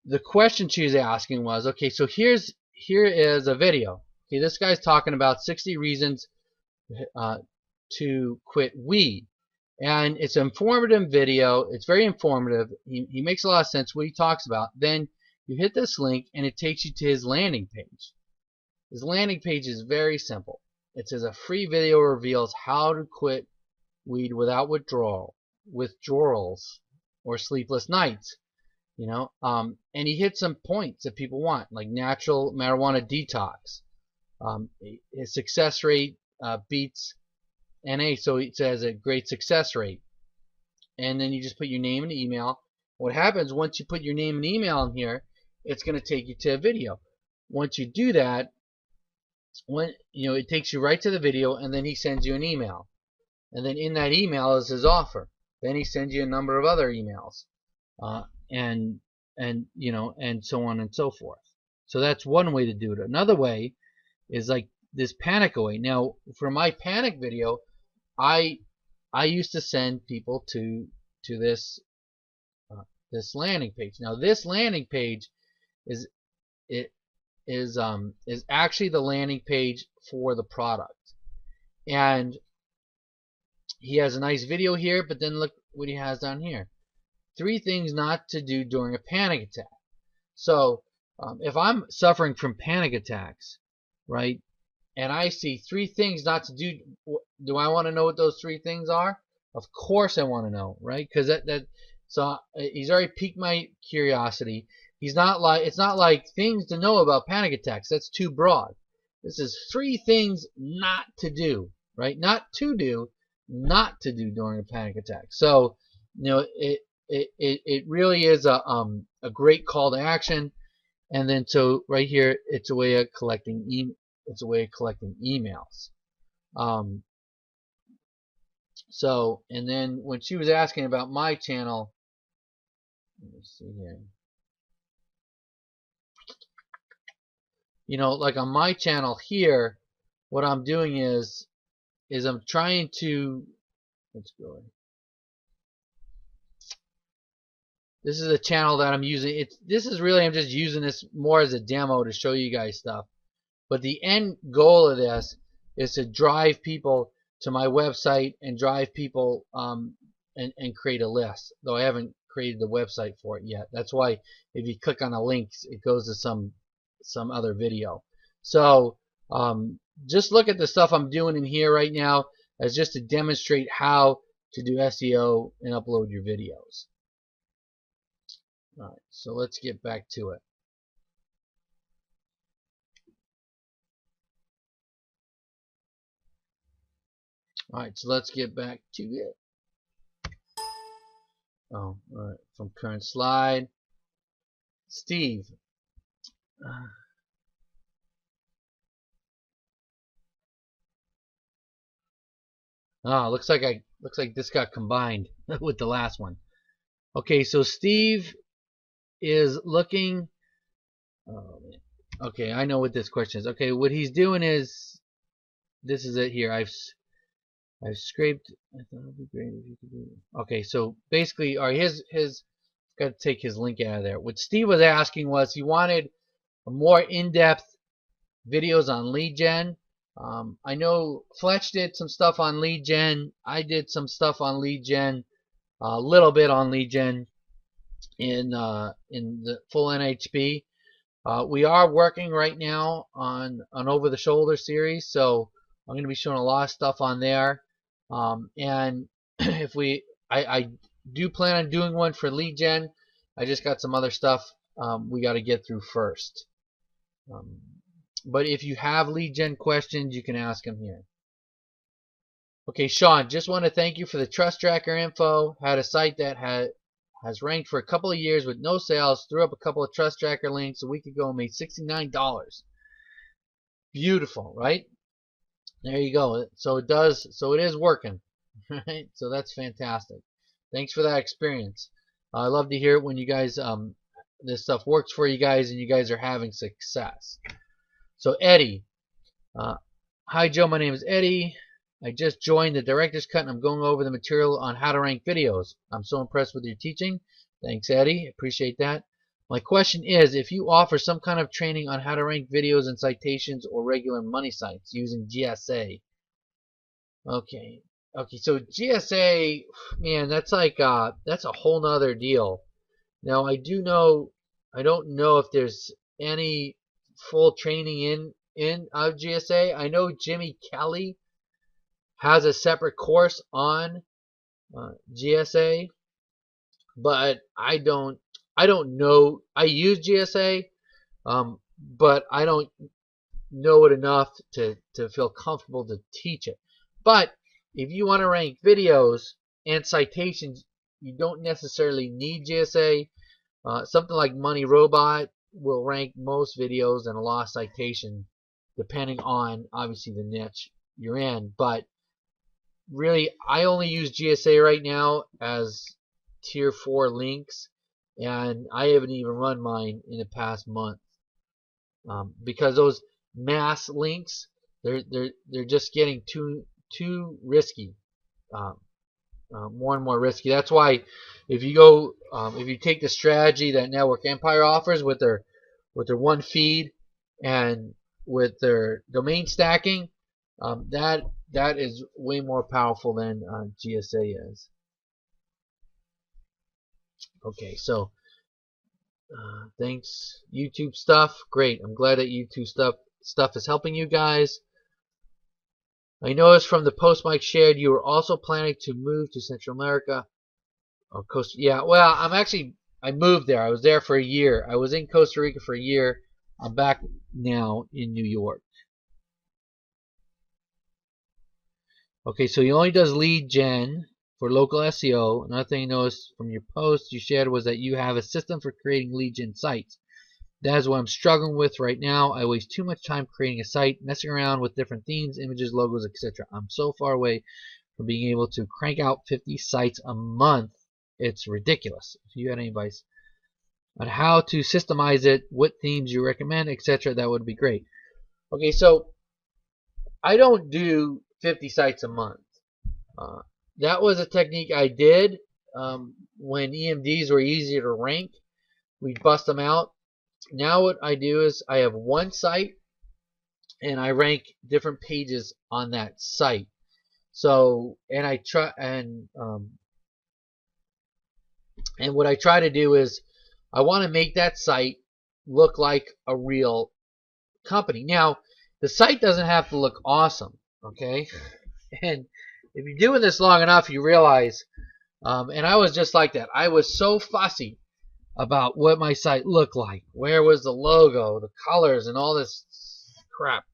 the question she was asking was, okay, so here is a video. Okay, this guy's talking about 60 reasons to quit weed. And it's an informative video. It's very informative. He makes a lot of sense what he talks about. Then you hit this link and it takes you to his landing page. His landing page is very simple. It says a free video reveals how to quit weed without withdrawals or sleepless nights. You know, and he hits some points that people want, like natural marijuana detox. His success rate beats NA, so it says a great success rate. And then you just put your name and email. What happens once you put your name and email in here, it's going to take you to a video. Once you do that, it takes you right to the video, and then he sends you an email. And then in that email is his offer. Then he sends you a number of other emails, and so on and so forth. So that's one way to do it. Another way is like this panic away. Now, for my panic video, I used to send people to this landing page. Now, this landing page is actually the landing page for the product. And he has a nice video here, but then look what he has down here. 3 things not to do during a panic attack. So if I'm suffering from panic attacks, right, and I see 3 things not to do, do I want to know what those 3 things are? Of course I want to know, right? Because so he's already piqued my curiosity. It's not like things to know about panic attacks. That's too broad. This is 3 things not to do, right? Not to do, not to do during a panic attack. So, it really is a great call to action. And then so right here, it's a way of collecting emails. So, and then when she was asking about my channel, let me see here. You know, like on my channel here, what I'm doing is I'm trying to, let's go. This is a channel that I'm using. This is really, I'm just using this more as a demo to show you guys stuff. But the end goal of this is to drive people to my website and drive people and create a list. Though I haven't created the website for it yet. That's why if you click on the links, it goes to some other video. So just look at the stuff I'm doing in here right now as just to demonstrate how to do SEO and upload your videos. All right, so let's get back to it. All right, so let's get back to it. Oh, all right, from current slide. Steve. Oh, looks like this got combined with the last one. Okay, so Steve is looking. Oh, okay, I know what this question is. Okay, what he's doing is, this is it here. I've scraped. I thought it'd be great if you could do it. Okay, so basically, all right, his got to take his link out of there. What Steve was asking was he wanted a more in-depth videos on lead gen. I know Fletch did some stuff on lead gen. I did some stuff on lead gen, a little bit on lead gen in the full NHP. We are working right now on an over-the-shoulder series, so I'm going to be showing a lot of stuff on there. And if I do plan on doing one for lead gen. I just got some other stuff we got to get through first. But if you have lead gen questions, you can ask them here. Okay, Sean, just want to thank you for the Trust Tracker info. Had a site that has ranked for a couple of years with no sales. Threw up a couple of Trust Tracker links a week ago and made $69. Beautiful, right? There you go. So it does. So it is working, right? So that's fantastic. Thanks for that experience. I love to hear it when you guys this stuff works for you guys and you guys are having success. So Eddie, hi Joe, my name is Eddie. I just joined the director's cut and I'm going over the material on how to rank videos. I'm so impressed with your teaching. Thanks Eddie, appreciate that. My question is, if you offer some kind of training on how to rank videos and citations or regular money sites using GSA. Okay, so GSA, man, that's like that's a whole nother deal. Now I don't know if there's any full training in GSA. I know Jimmy Kelly has a separate course on GSA, but I don't know. I use GSA, but I don't know it enough to feel comfortable to teach it. But if you want to rank videos and citations, you don't necessarily need GSA. Something like Money Robot will rank most videos and a lost citation depending on obviously the niche you're in. But really, I only use GSA right now as tier 4 links, and I haven't even run mine in the past month because those mass links, they're just getting too risky, more and more risky. That's why if you go if you take the strategy that Network Empire offers with their one feed and with their domain stacking, that is way more powerful than GSA is. Okay, so thanks YouTube stuff. Great, I'm glad that YouTube stuff is helping you guys. I noticed from the post Mike shared you were also planning to move to Central America. Oh, yeah, well, I moved there. I was there for a year. I was in Costa Rica for a year. I'm back now in New York. Okay, so he only does lead gen for local SEO. Another thing I noticed from your post you shared was that you have a system for creating lead gen sites. That is what I'm struggling with right now. I waste too much time creating a site, messing around with different themes, images, logos, etc. I'm so far away from being able to crank out 50 sites a month. It's ridiculous. If you had any advice on how to systemize it, what themes you recommend, etc., that would be great. Okay, so I don't do 50 sites a month. That was a technique I did when EMDs were easier to rank. We'd bust them out. Now what I do is I have one site and I rank different pages on that site. So and I try and what I try to do is I want to make that site look like a real company. Now the site doesn't have to look awesome, okay? And if you're doing this long enough, you realize, and I was just like that. I was so fussy about what my site looked like. Where was the logo, the colors, and all this crap,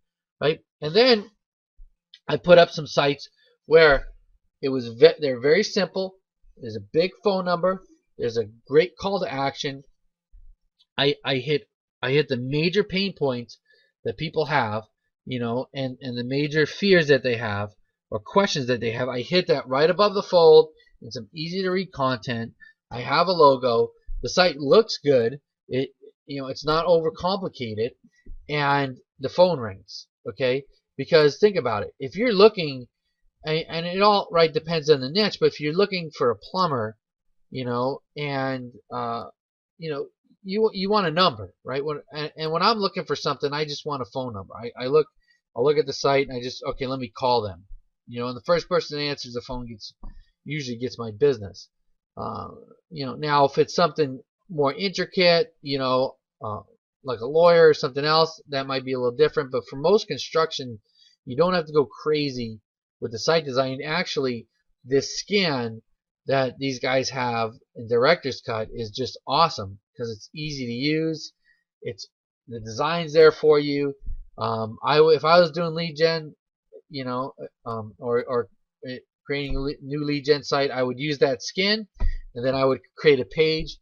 right? And then I put up some sites where it was they're very simple. There's a big phone number. There's a great call to action. I hit the major pain points that people have, you know, and the major fears that they have or questions that they have. I hit that right above the fold in some easy to read content. I have a logo. The site looks good. It's not overcomplicated, and the phone rings. Okay, because think about it. If you're looking, and it all right depends on the niche, but if you're looking for a plumber, and you want a number, right? And when I'm looking for something, I just want a phone number. I'll look at the site and I just, okay, let me call them. And the first person that answers the phone usually gets my business. Now if it's something more intricate, like a lawyer or something else, that might be a little different. But for most construction, you don't have to go crazy with the site design. Actually, this scan that these guys have in Director's Cut is just awesome because it's easy to use. The design's there for you. If I was doing lead gen, or creating a new lead gen site, I would use that skin, and then I would create a page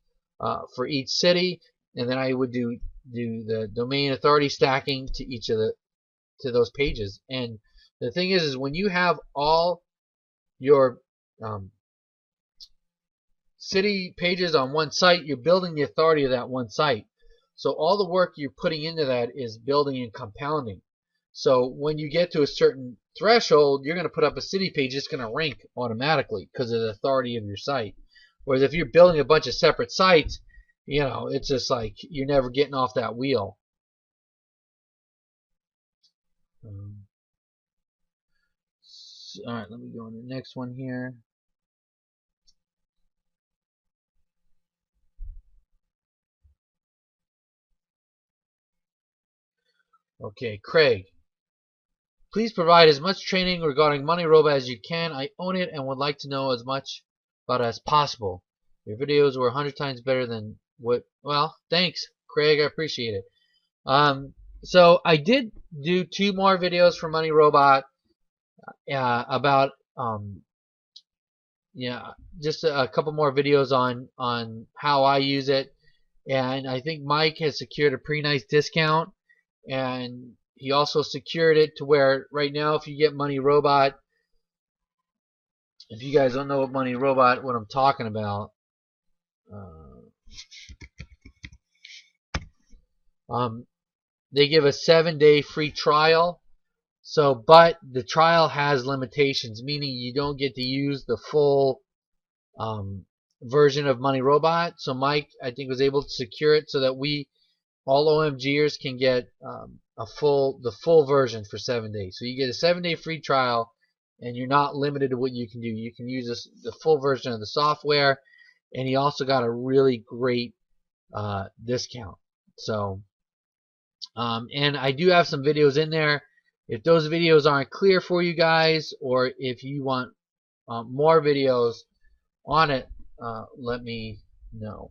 for each city, and then I would do the domain authority stacking to each of those pages. And the thing is when you have all your city pages on one site, you're building the authority of that one site. So all the work you're putting into that is building and compounding. So when you get to a certain threshold, you're going to put up a city page. It's going to rank automatically because of the authority of your site. Whereas if you're building a bunch of separate sites, it's just like you're never getting off that wheel. All right, let me go on to the next one here. Okay, Craig. Please provide as much training regarding Money Robot as you can. I own it and would like to know as much about it as possible. Your videos were 100 times better than what... Well, thanks, Craig. I appreciate it. So I did do 2 more videos for Money Robot about... just a couple more videos on how I use it. And I think Mike has secured a pretty nice discount. And he also secured it to where right now if you get Money Robot, if you guys don't know what Money Robot, what I'm talking about, they give a 7-day free trial. So, but the trial has limitations, meaning you don't get to use the full version of Money Robot. So Mike, I think, was able to secure it so that all OMGers can get the full version for 7 days. So you get a 7-day free trial, and you're not limited to what you can do. You can use the full version of the software, and he also got a really great discount. So, and I do have some videos in there. If those videos aren't clear for you guys, or if you want more videos on it, let me know.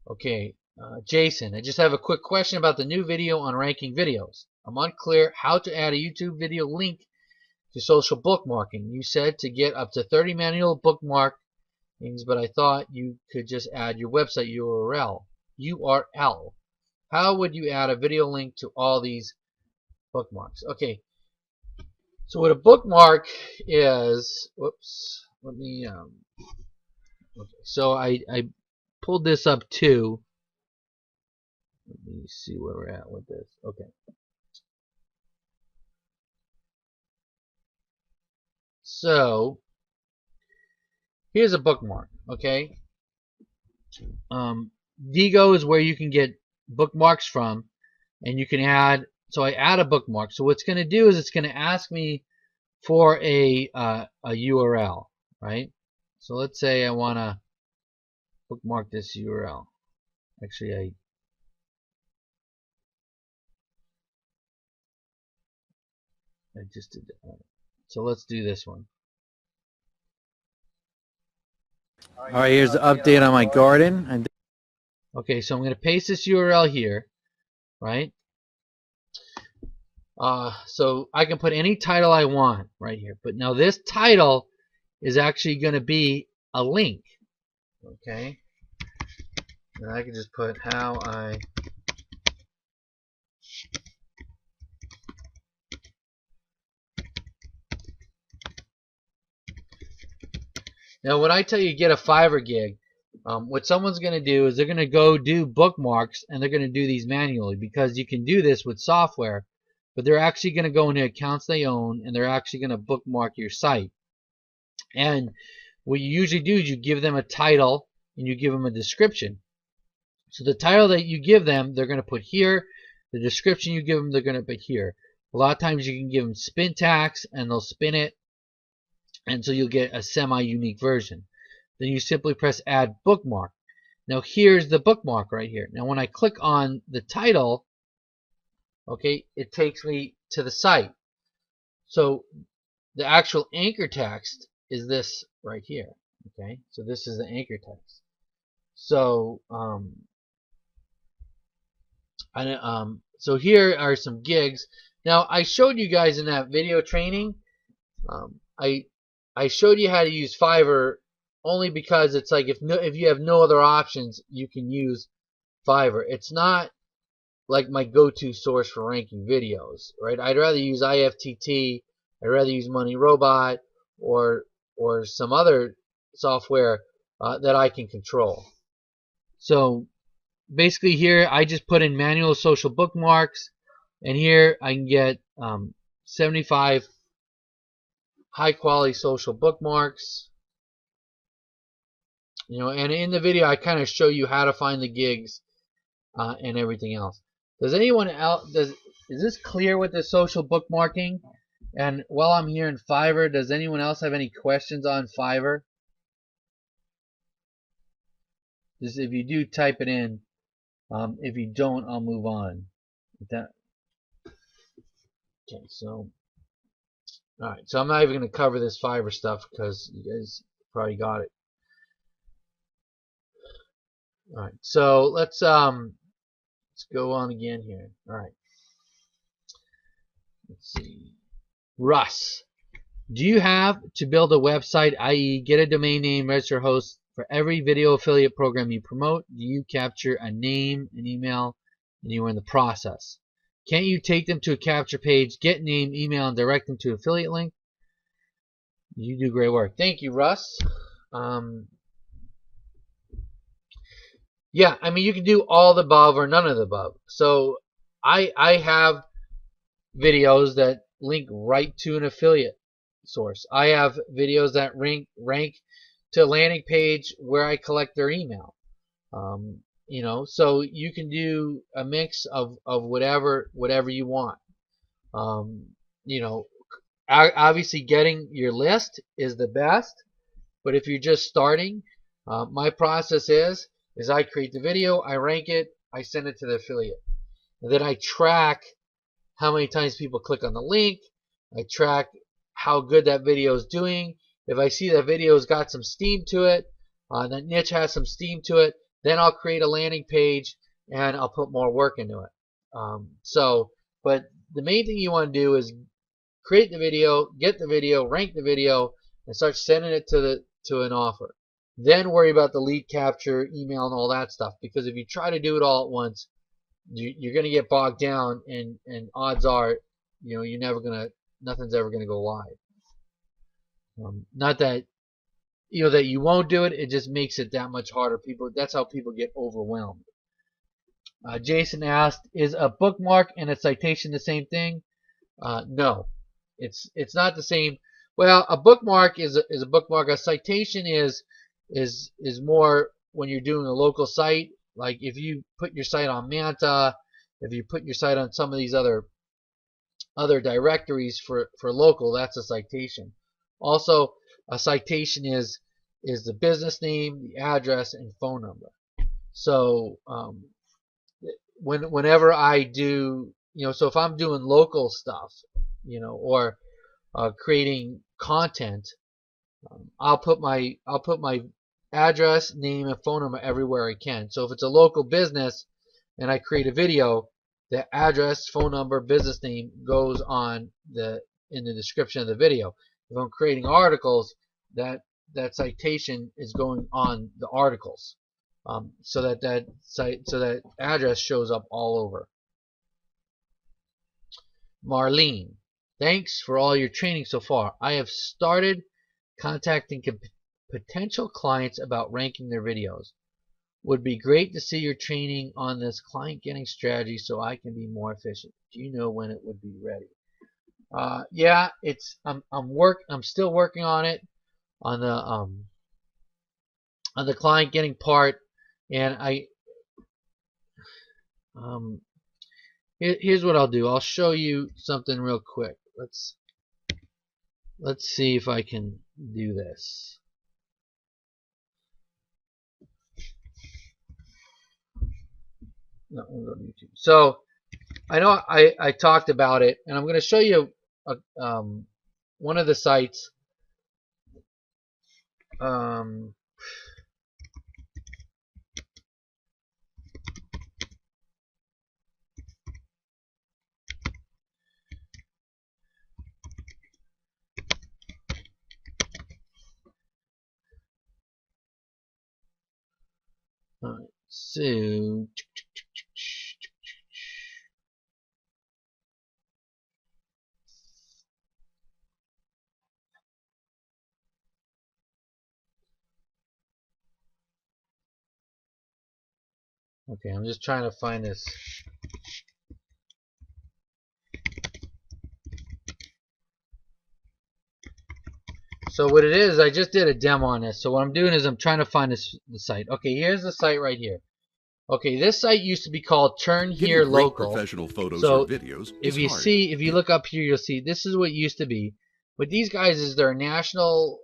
Okay, Jason, I just have a quick question about the new video on ranking videos. I'm unclear how to add a YouTube video link to social bookmarking. You said to get up to 30 manual bookmark things, but I thought you could just add your website URL. How would you add a video link to all these bookmarks? Okay, so what a bookmark is, whoops, let me, okay, so I pulled this up too. Let me see where we're at with this. Okay. So here's a bookmark, okay? Diigo is where you can get bookmarks from, and you can add. So I add a bookmark. So what's going to do is it's going to ask me for a URL, right? So let's say I want to bookmark this URL. Actually, I just did that. So let's do this one. All right, here's the update on my garden. Okay, so I'm going to paste this URL here, right? So I can put any title I want right here. But now this title is actually going to be a link, okay? And I can just put how I Now, when I tell you get a Fiverr gig, what someone's going to do is they're going to go do bookmarks, and they're going to do these manually, because you can do this with software, but they're actually going to go into accounts they own, and they're actually going to bookmark your site. And what you usually do is you give them a title and you give them a description. So the title that you give them, they're going to put here. The description you give them, they're going to put here. A lot of times you can give them spin tax, and they'll spin it, and so you'll get a semi-unique version. Then you simply press add bookmark. Now here's the bookmark right here. Now when I click on the title, okay, it takes me to the site. So the actual anchor text is this right here. Okay, so this is the anchor text. So so here are some gigs. Now I showed you guys in that video training. I showed you how to use Fiverr only because it's like if you have no other options, you can use Fiverr. It's not like my go-to source for ranking videos, right? I'd rather use IFTT, I'd rather use Money Robot, or some other software that I can control. So basically here I just put in manual social bookmarks, and here I can get 75 high quality social bookmarks. You know, and in the video I kind of show you how to find the gigs and everything else. Does anyone else, is this clear with the social bookmarking? And while I'm here in Fiverr, does anyone else have any questions on Fiverr? Just if you do, type it in. If you don't, I'll move on. Okay, so alright, so I'm not even going to cover this Fiverr stuff because you guys probably got it. Alright, so let's go on again here. Alright. Let's see. Russ, do you have to build a website, i.e. get a domain name, register host for every video affiliate program you promote? Do you capture a name, an email, and you are in the process? Can't you take them to a capture page, get name, email, and direct them to affiliate link? You do great work. Thank you, Russ. Yeah, I mean, you can do all the above or none of the above. So I have videos that link right to an affiliate source. I have videos that rank to a landing page where I collect their email. You know, so you can do a mix of whatever you want. You know, obviously getting your list is the best, but if you're just starting, my process is I create the video, I rank it, I send it to the affiliate, and then I track how many times people click on the link. I track how good that video is doing. If I see that video's got some steam to it, that niche has some steam to it, then I'll create a landing page and I'll put more work into it. But the main thing you want to do is create the video, get the video, rank the video, and start sending it to an offer. then worry about the lead capture, email, and all that stuff. Because if you try to do it all at once, you're going to get bogged down, and odds are, you're never gonna, nothing's ever gonna go live. Not that that you won't do it. It just makes it that much harder. That's how people get overwhelmed. Jason asked, is a bookmark and a citation the same thing? No, it's not the same. Well, a bookmark is a bookmark. A citation is more when you're doing a local site. Like if you put your site on Manta, if you put your site on some of these other directories for local, that's a citation. Also, a citation is the business name, the address, and phone number. So whenever I do, so if I'm doing local stuff, or creating content, I'll put my address, name, and phone number everywhere I can. So if it's a local business and I create a video, the address, phone number, business name goes on in the description of the video. If I'm creating articles, that citation is going on the articles, so that address shows up all over. Marlene, thanks for all your training so far. I have started contacting potential clients about ranking their videos. Would be great to see your training on this client getting strategy so I can be more efficient. Do you know when it would be ready? Yeah, I'm still working on it, on the client getting part, and here's what I'll do. I'll show you something real quick. Let's see if I can do this. No, we'll go to YouTube. So I know I talked about it, and I'm going to show you one of the sites. Alright, so okay, I'm just trying to find this. So what it is, I just did a demo on this. So what I'm doing is I'm trying to find the site. Okay, here's the site right here. Okay, this site used to be called Turn Here Local. Professional photos so or videos if you see, if you look up here, you'll see this is what it used to be. But these guys is their national,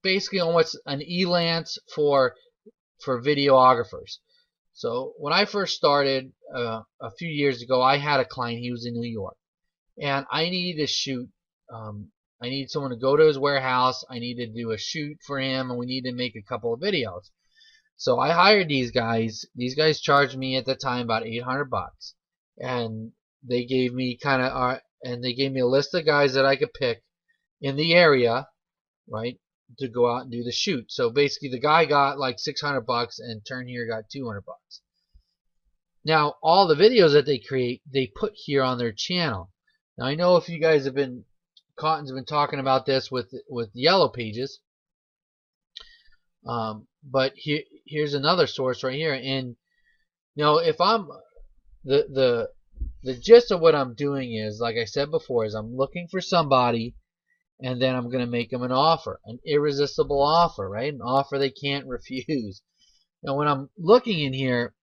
basically almost an ELANS for videographers. So when I first started a few years ago, I had a client. He was in New York, and I needed to shoot. I needed someone to go to his warehouse. I needed to do a shoot for him, and we needed to make a couple of videos. So I hired these guys. These guys charged me at the time about $800, and they gave me they gave me a list of guys that I could pick in the area, right, to go out and do the shoot. So basically, the guy got like $600, and Turn Here got $200. Now, all the videos that they create, they put here on their channel. Now, I know if you guys have been, Cotton's been talking about this with Yellow Pages. But here's another source right here, and if I'm the gist of what I'm doing is, like I said before, is I'm looking for somebody, and then I'm going to make them an offer, an irresistible offer, right? An offer they can't refuse. Now, when I'm looking in here,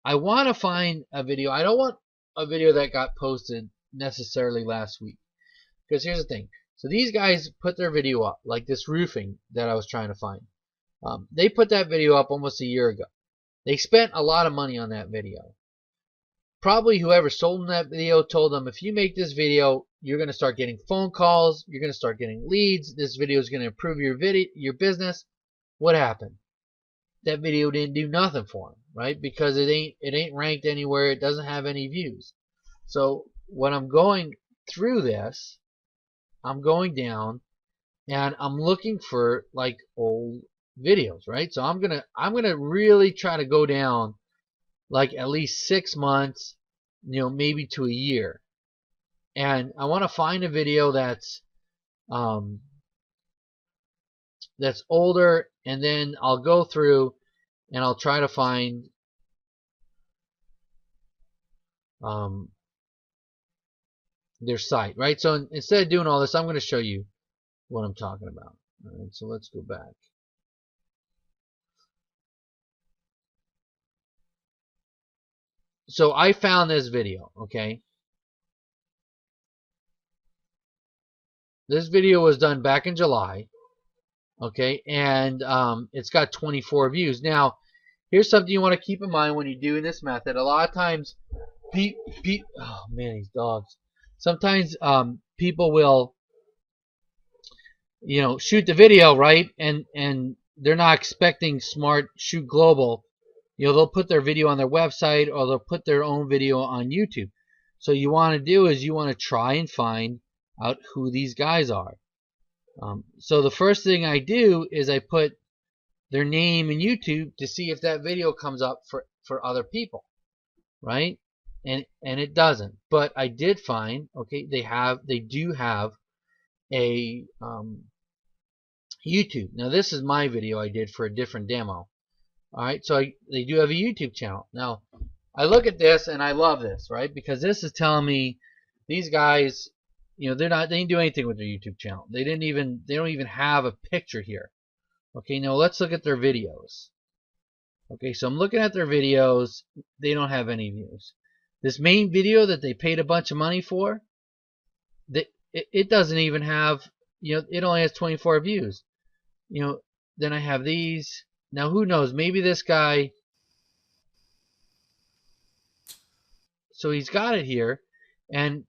I want to find a video. I don't want a video that got posted necessarily last week, because here's the thing. So these guys put their video up, like this roofing that I was trying to find. They put that video up almost a year ago. They spent a lot of money on that video. Probably whoever sold them that video told them, if you make this video, you're going to start getting phone calls, you're going to start getting leads, this video is going to improve your business. What happened? That video didn't do nothing for them, right? Because it ain't ranked anywhere, it doesn't have any views. So when I'm going through this, I'm going down, and I'm looking for like old videos, right? So I'm gonna really try to go down like at least 6 months, maybe to a year, and I want to find a video um, that's older, and then I'll go through and I'll try to find their site, right? So instead of doing all this, I'm going to show you what I'm talking about. All right, so let's go back. So I found this video, okay? This video was done back in July, okay? And it's got 24 views. Now, here's something you want to keep in mind when you're doing this method. A lot of times, oh man, these dogs. Sometimes people will, shoot the video, right? And they're not expecting Smart Shoot Global. They'll put their video on their website, or they'll put their own video on YouTube. So you want to do is you want to try and find out who these guys are. So the first thing I do is I put their name in YouTube to see if that video comes up for other people, right? And it doesn't. But I did find, okay, they do have a YouTube. Now this is my video I did for a different demo. Alright, so they do have a YouTube channel. Now, I look at this and I love this, right? Because this is telling me these guys, they didn't do anything with their YouTube channel. They don't even have a picture here. Okay, now let's look at their videos. Okay, so I'm looking at their videos. They don't have any views. This main video that they paid a bunch of money for, it doesn't even have, it only has 24 views. Then I have these. Now who knows, maybe this guy, so he's got it here, and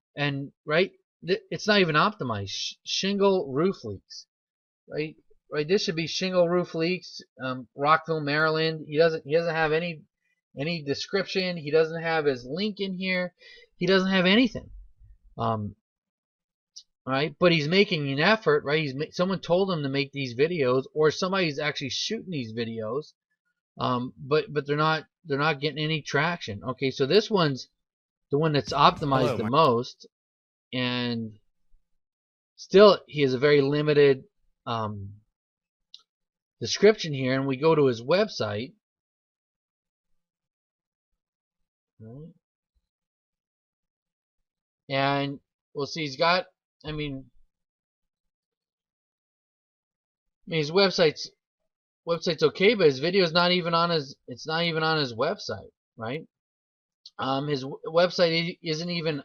right, it's not even optimized. Shingle roof leaks, right, this should be shingle roof leaks, Rockville, Maryland. He doesn't have any description. He doesn't have his link in here. He doesn't have anything. Right, but he's making an effort, right? Someone told him to make these videos, or somebody's actually shooting these videos, but they're not getting any traction. Okay, so this one's the one that's optimized the most, and still he has a very limited description here. And we go to his website, right? And we'll see he's got, his website's okay, but his video's not even on his website, right? His website isn't even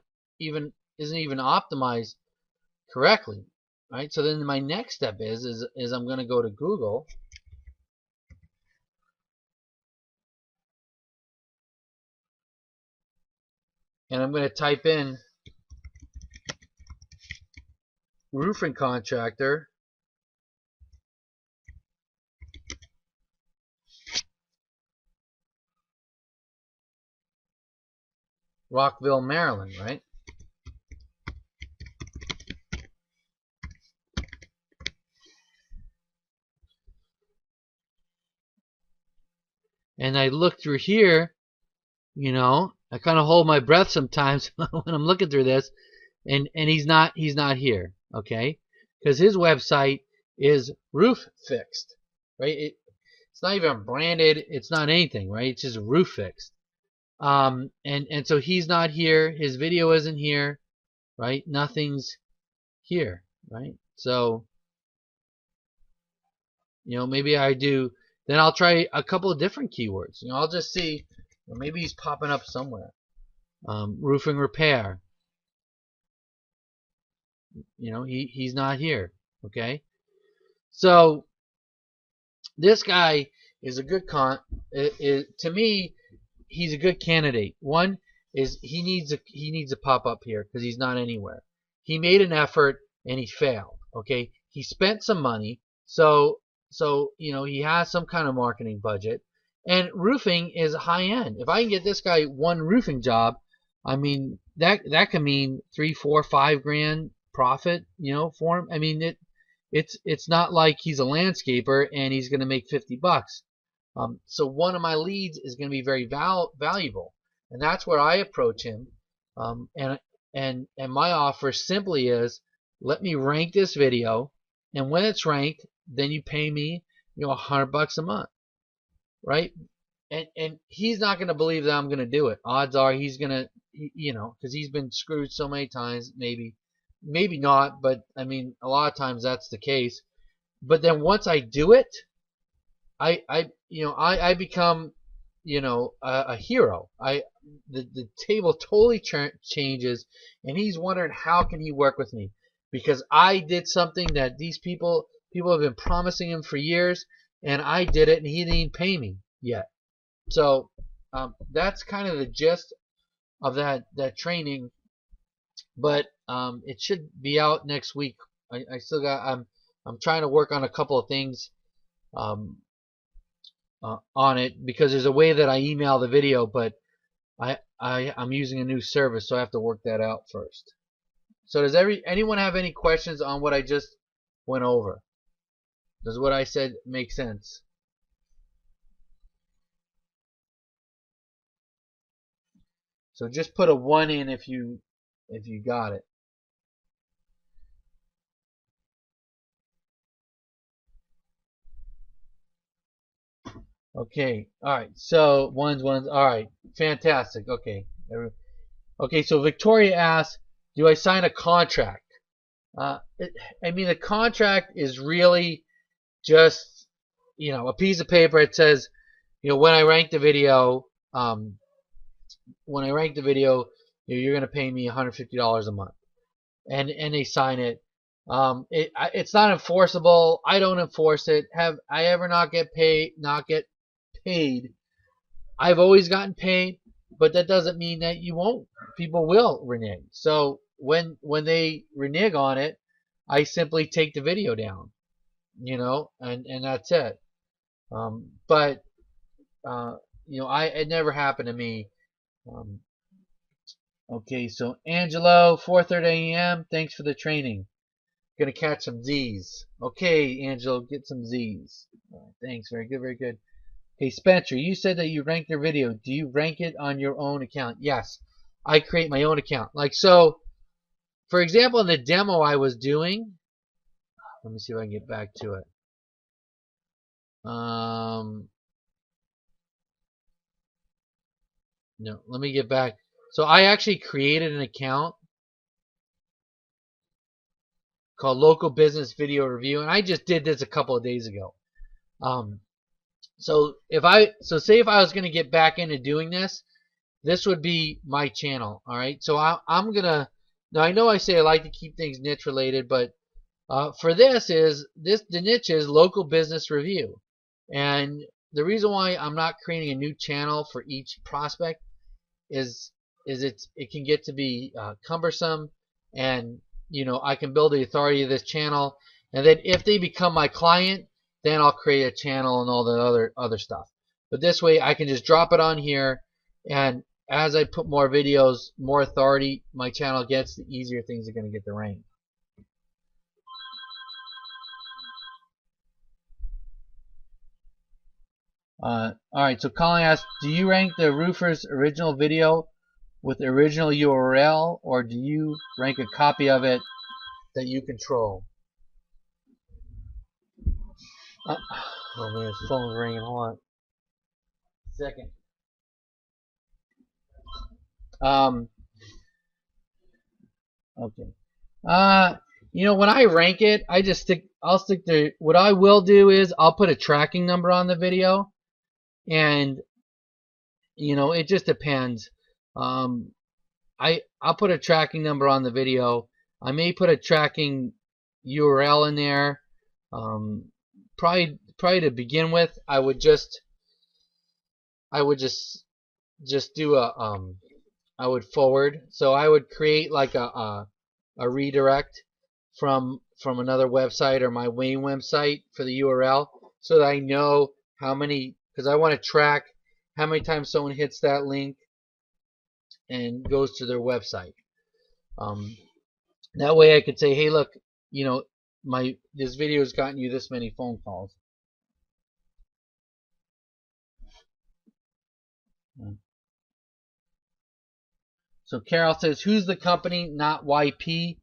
optimized correctly, right? So then my next step is I'm going to go to Google, and I'm going to type in roofing contractor, Rockville, Maryland, right? And I look through here, I kind of hold my breath sometimes when I'm looking through this, and he's not here, okay? Because his website is Roof Fixed, right? It's not even branded. It's not anything, right? It's just Roof Fixed. And so he's not here. His video isn't here, right? Nothing's here, right? So, maybe I do. Then I'll try a couple of different keywords. I'll just see. Maybe he's popping up somewhere. Roofing repair. He's not here. Okay. So this guy is a good to me. He's a good candidate. One is he needs a pop up here because he's not anywhere. He made an effort and he failed. Okay. He spent some money. So he has some kind of marketing budget, and roofing is high end. If I can get this guy one roofing job, that can mean $3, $4, $5 grand profit, for him. it's not like he's a landscaper and he's going to make 50 bucks. So one of my leads is going to be very valuable, and that's where I approach him. And my offer simply is, let me rank this video, and when it's ranked, then you pay me, $100 a month, right? And he's not going to believe that I'm going to do it. Odds are he's going to, because he's been screwed so many times. Maybe not, but I mean, a lot of times that's the case. But then once I do it, I become, a hero. The table totally changes, and he's wondering how can he work with me, because I did something that these people have been promising him for years, and I did it, and he didn't even pay me yet. So that's kind of the gist of that training. But it should be out next week. I still got I'm trying to work on a couple of things on it, because there's a way that I email the video, but I'm using a new service, so I have to work that out first. So does anyone have any questions on what I just went over? Does what I said make sense? So just put a 1 in if you got it. Okay, all right. So ones. All right, fantastic. Okay, so Victoria asks, do I sign a contract? I mean, the contract is really just, a piece of paper. It says, when I rank the video, you're going to pay me $150 a month, and they sign it. It's not enforceable. I don't enforce it. Have I ever not get paid? I've always gotten paid, but that doesn't mean that you won't. People will renege. So when they renege on it, I simply take the video down, and that's it. But it never happened to me. Okay, so Angelo, 4:30 a.m. Thanks for the training. Gonna catch some Z's. Okay, Angelo, get some Z's. Thanks. Very good. Very good. Hey, Spencer, you said that you rank your video. Do you rank it on your own account? Yes, I create my own account. Like so, for example, in the demo I was doing, let me see if I can get back to it. No, let me get back. So I actually created an account called Local Business Video Review, and I just did this a couple of days ago. So say if I was going to get back into doing this would be my channel. All right. So I'm gonna, now I know I say I like to keep things niche related, but for the niche is local business review, and the reason why I'm not creating a new channel for each prospect is it can get to be cumbersome, and I can build the authority of this channel, and then if they become my client, then I'll create a channel and all the other stuff. But this way I can just drop it on here, and as I put more videos, more authority my channel gets, the easier things are going to get to rank. Alright, so Colin asks, do you rank the roofer's original video with the original URL, or do you rank a copy of it that you control? Oh man, his phone's ringing. Hold on a second. Okay. When I rank it, I'll stick to, what I will do is I'll put a tracking number on the video, and it just depends. I'll put a tracking number on the video. I may put a tracking URL in there. Probably to begin with, I would just do I would forward. So I would create like a redirect from another website or my main website for the URL, so that I know how many, because I want to track how many times someone hits that link and goes to their website. That way I could say, hey, look, this video has gotten you this many phone calls. So Carol says, who's the company, not YP?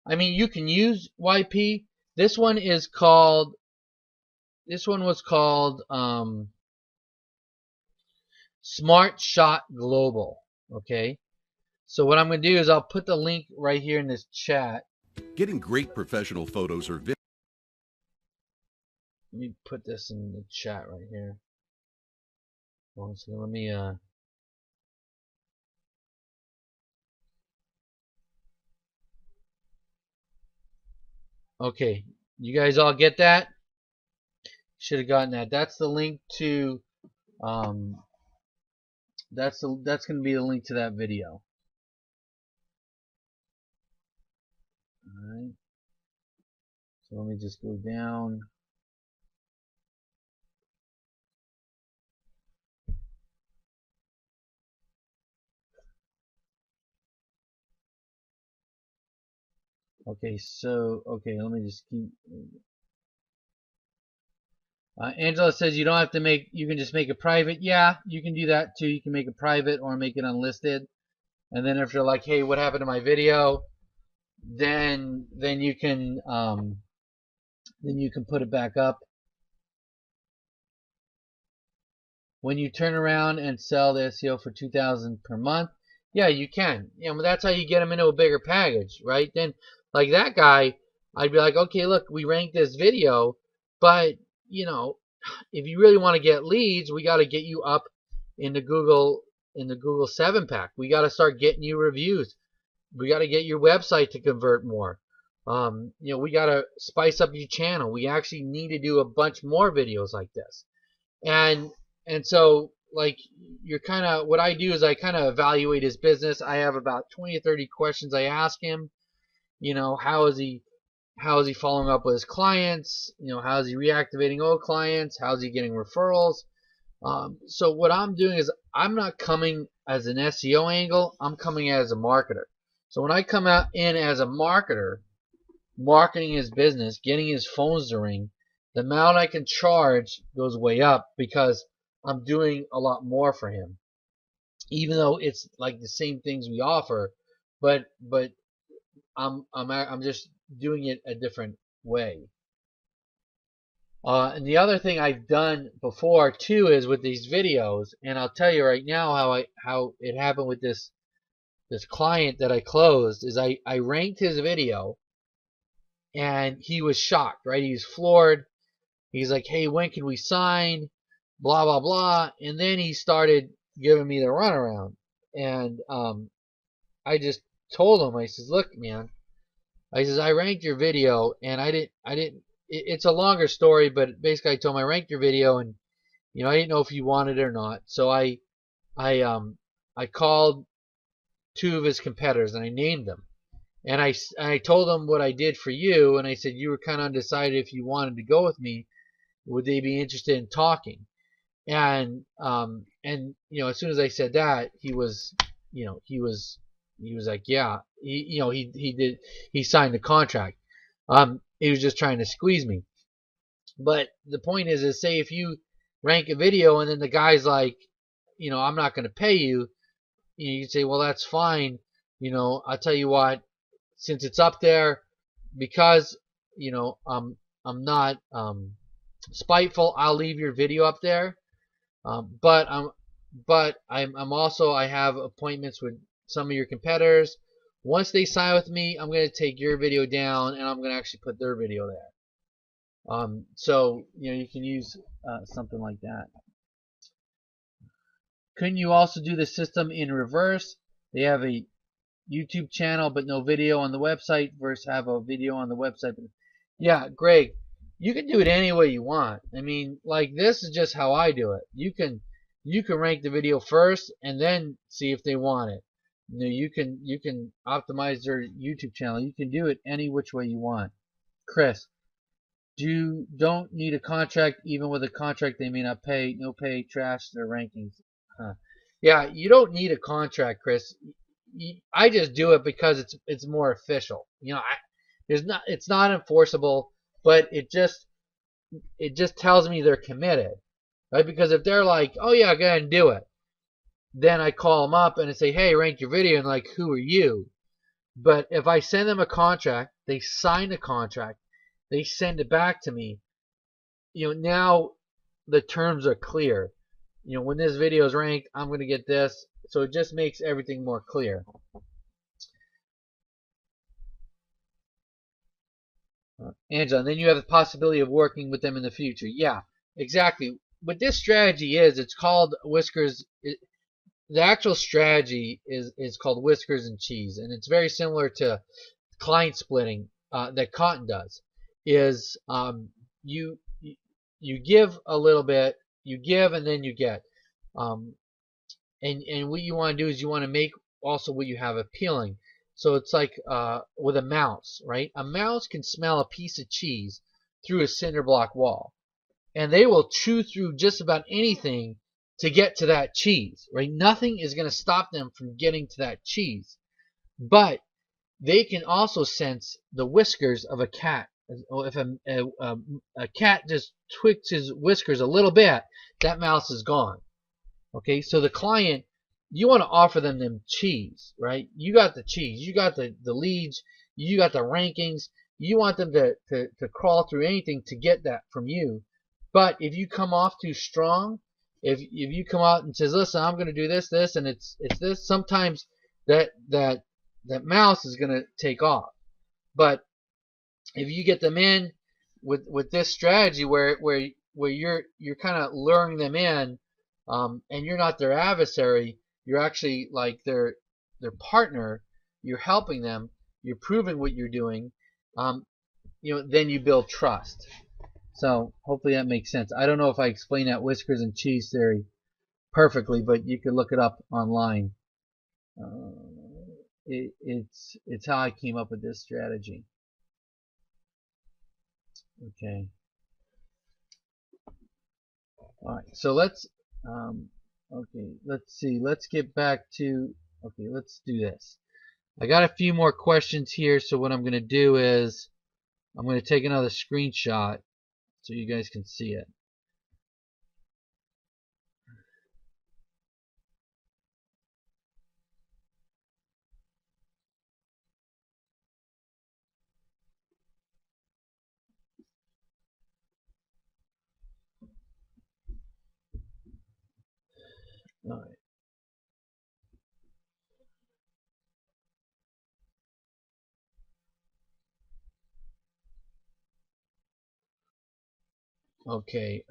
I mean, you can use YP. This one was called Smart Shot Global. Okay. So what I'm going to do is I'll put the link right here in this chat. Getting great professional photos or videos. Let me put this in the chat right here. One second, let me okay, you guys all get that? Should have gotten that. That's the link to that's going to be the link to that video. All right. So let me just go down. Okay, so let me just keep. Angela says you don't have to make. You can just make it private. Yeah, you can do that too. You can make it private or make it unlisted. And then if you're like, hey, what happened to my video? Then you can put it back up. When you turn around and sell the SEO for $2,000 per month, yeah, you can. That's how you get them into a bigger package, right? Then, like that guy, I'd be like, okay, look, we ranked this video, but if you really want to get leads, we got to get you up in the Google 7-pack. We got to start getting you reviews. We got to get your website to convert more. We got to spice up your channel. We actually need to do a bunch more videos like this. And so, like, you're kind of, what I do is I kind of evaluate his business. I have about 20 or 30 questions I ask him. How is he following up with his clients? How is he reactivating old clients? How is he getting referrals? So what I'm doing is I'm not coming as an SEO angle. I'm coming as a marketer. So when I come out in as a marketer, marketing his business, getting his phones to ring, the amount I can charge goes way up because I'm doing a lot more for him. Even though it's like the same things we offer, but I'm just doing it a different way. And the other thing I've done before too is with these videos, and I'll tell you right now how it happened with this client that I closed, is I ranked his video and he was shocked, right? He was floored. He's like, hey, when can we sign? Blah, blah, blah. And then he started giving me the runaround. And I just told him, I says, look, man, I ranked your video and I didn't, it's a longer story, but basically I told him I ranked your video and, I didn't know if you wanted it or not. So I called two of his competitors and I named them. And I told them what I did for you, and I said you were kind of undecided if you wanted to go with me. Would they be interested in talking? And as soon as I said that, he was like, yeah, he signed the contract. He was just trying to squeeze me. But the point is say if you rank a video and then the guy's like, I'm not going to pay you, you can say, well, that's fine. I'll tell you what, since it's up there, because I'm not spiteful, I'll leave your video up there. But I'm also, I have appointments with some of your competitors. Once they sign with me, I'm going to take your video down and I'm going to actually put their video there. So you can use something like that. Couldn't you also do the system in reverse? They have a YouTube channel but no video on the website versus have a video on the website. Yeah, Greg, you can do it any way you want. I mean, like, this is just how I do it. You can rank the video first and then see if they want it. You can optimize their YouTube channel. You can do it any which way you want. Chris, don't need a contract. Even with a contract, they may not pay. No pay, trash their rankings. Yeah, you don't need a contract, Chris. I just do it because it's more official. It's not enforceable, but it just tells me they're committed, right? Because if they're like, oh yeah, go ahead and do it, then I call them up and I say, hey, rank your video, and like, who are you? But if I send them a contract, they sign the contract, they send it back to me, now the terms are clear. When this video is ranked, I'm going to get this. So it just makes everything more clear. Angela, and then you have the possibility of working with them in the future. Yeah, exactly. What this strategy is, it's called Whiskers. The actual strategy is called Whiskers and Cheese, and it's very similar to client splitting that Cotton does. Is you give a little bit, you give, and then you get. And what you want to do is you want to make also what you have appealing. So it's like with a mouse, right? A mouse can smell a piece of cheese through a cinder block wall, and they will chew through just about anything to get to that cheese, right? Nothing is going to stop them from getting to that cheese. But they can also sense the whiskers of a cat. If a cat just twists his whiskers a little bit, that mouse is gone. Okay, so the client, you want to offer them cheese, right? You got the cheese, you got the leads, you got the rankings. You want them to crawl through anything to get that from you. But if you come off too strong, if you come out and says, listen, I'm going to do this, and it's this, sometimes that mouse is going to take off. But if you get them in with this strategy where you're kind of luring them in, and you're not their adversary, you're actually like their partner, you're helping them, you're proving what you're doing, then you build trust. So hopefully that makes sense. I don't know if I explained that Whiskers and Cheese theory perfectly, but you can look it up online. It's how I came up with this strategy. Okay. All right. So let's okay. Let's see. Let's get back to. Okay. Let's do this. I got a few more questions here. So what I'm going to do is I'm going to take another screenshot so you guys can see it. All right. Okay.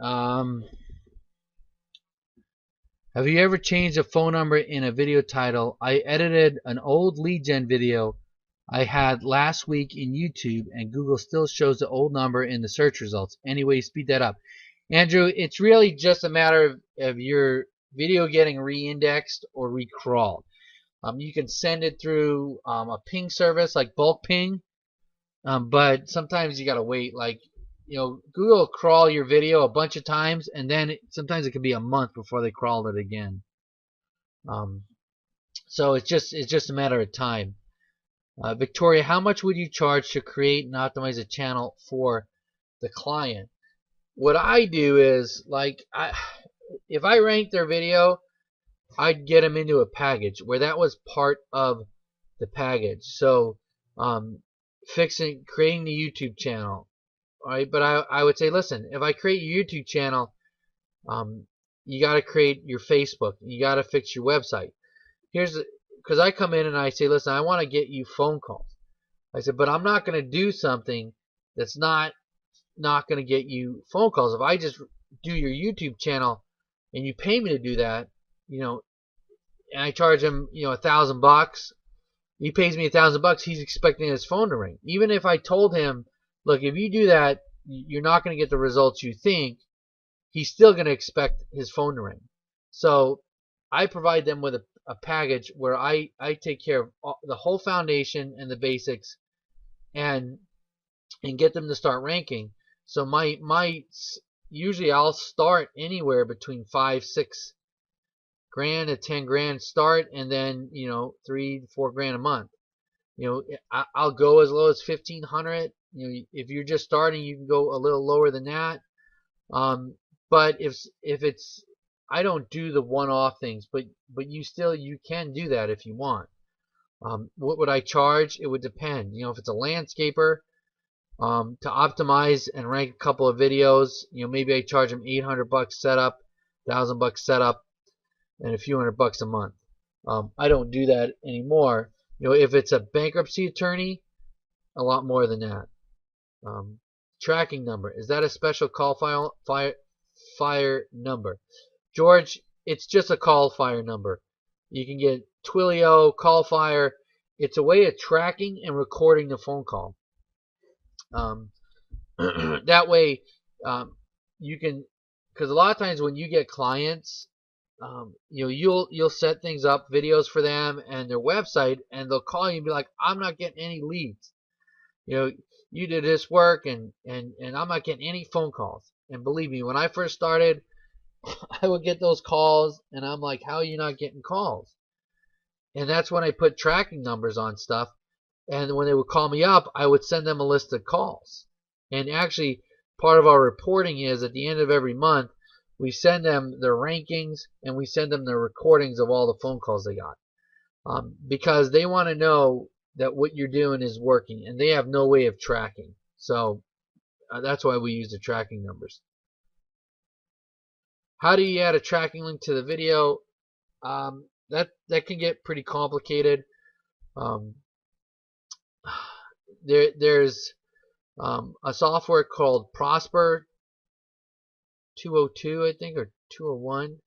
Have you ever changed a phone number in a video title? I edited an old lead gen video I had last week in YouTube, and Google still shows the old number in the search results. Anyway, speed that up. Andrew, it's really just a matter of your video getting re-indexed or re-crawled. You can send it through a ping service like bulk ping, but sometimes you gotta wait. Like, Google will crawl your video a bunch of times, and then sometimes it can be a month before they crawl it again. So it's just a matter of time. Victoria, how much would you charge to create and optimize a channel for the client? What I do is, like, if I rank their video, I'd get them into a package where that was part of the package. So creating the YouTube channel, right? But I would say, listen, if I create your YouTube channel, you got to create your Facebook, you got to fix your website. Because I come in and I say, listen, I want to get you phone calls. I said, but I'm not going to do something that's not going to get you phone calls. If I just do your YouTube channel and you pay me to do that, and I charge him, $1,000, he pays me $1,000, he's expecting his phone to ring. Even if I told him, look, if you do that, you're not going to get the results you think, he's still going to expect his phone to ring. So I provide them with a package where I take care of the whole foundation and the basics, and get them to start ranking. So usually I'll start anywhere between $5-6 grand to $10 grand start, and then $3 to $4 grand a month. You know, I'll go as low as 1,500. You know, if you're just starting, you can go a little lower than that. But if it's, I don't do the one-off things, but you can do that if you want. What would I charge? It would depend. You know, if it's a landscaper, to optimize and rank a couple of videos, you know, maybe I charge them $800 setup, $1,000 setup, and a few $100 a month. I don't do that anymore. You know, if it's a bankruptcy attorney, a lot more than that. Tracking number, is that a special call fire number? George, it's just a call fire number. You can get Twilio, call fire. It's a way of tracking and recording the phone call. That way, you can, because a lot of times when you get clients, you know, you'll set things up, videos for them and their website, and they'll call you and be like, I'm not getting any leads. You know, you did this work and I'm not getting any phone calls. And believe me, when I first started, I would get those calls and I'm like, how are you not getting calls? And that's when I put tracking numbers on stuff. And when they would call me up, I would send them a list of calls. And actually, part of our reporting is at the end of every month, we send them their rankings and we send them the recordings of all the phone calls they got. Because they want to know that what you're doing is working, and they have no way of tracking. So that's why we use the tracking numbers. How do you add a tracking link to the video? That can get pretty complicated. There's a software called Prosper 202, I think, or 201,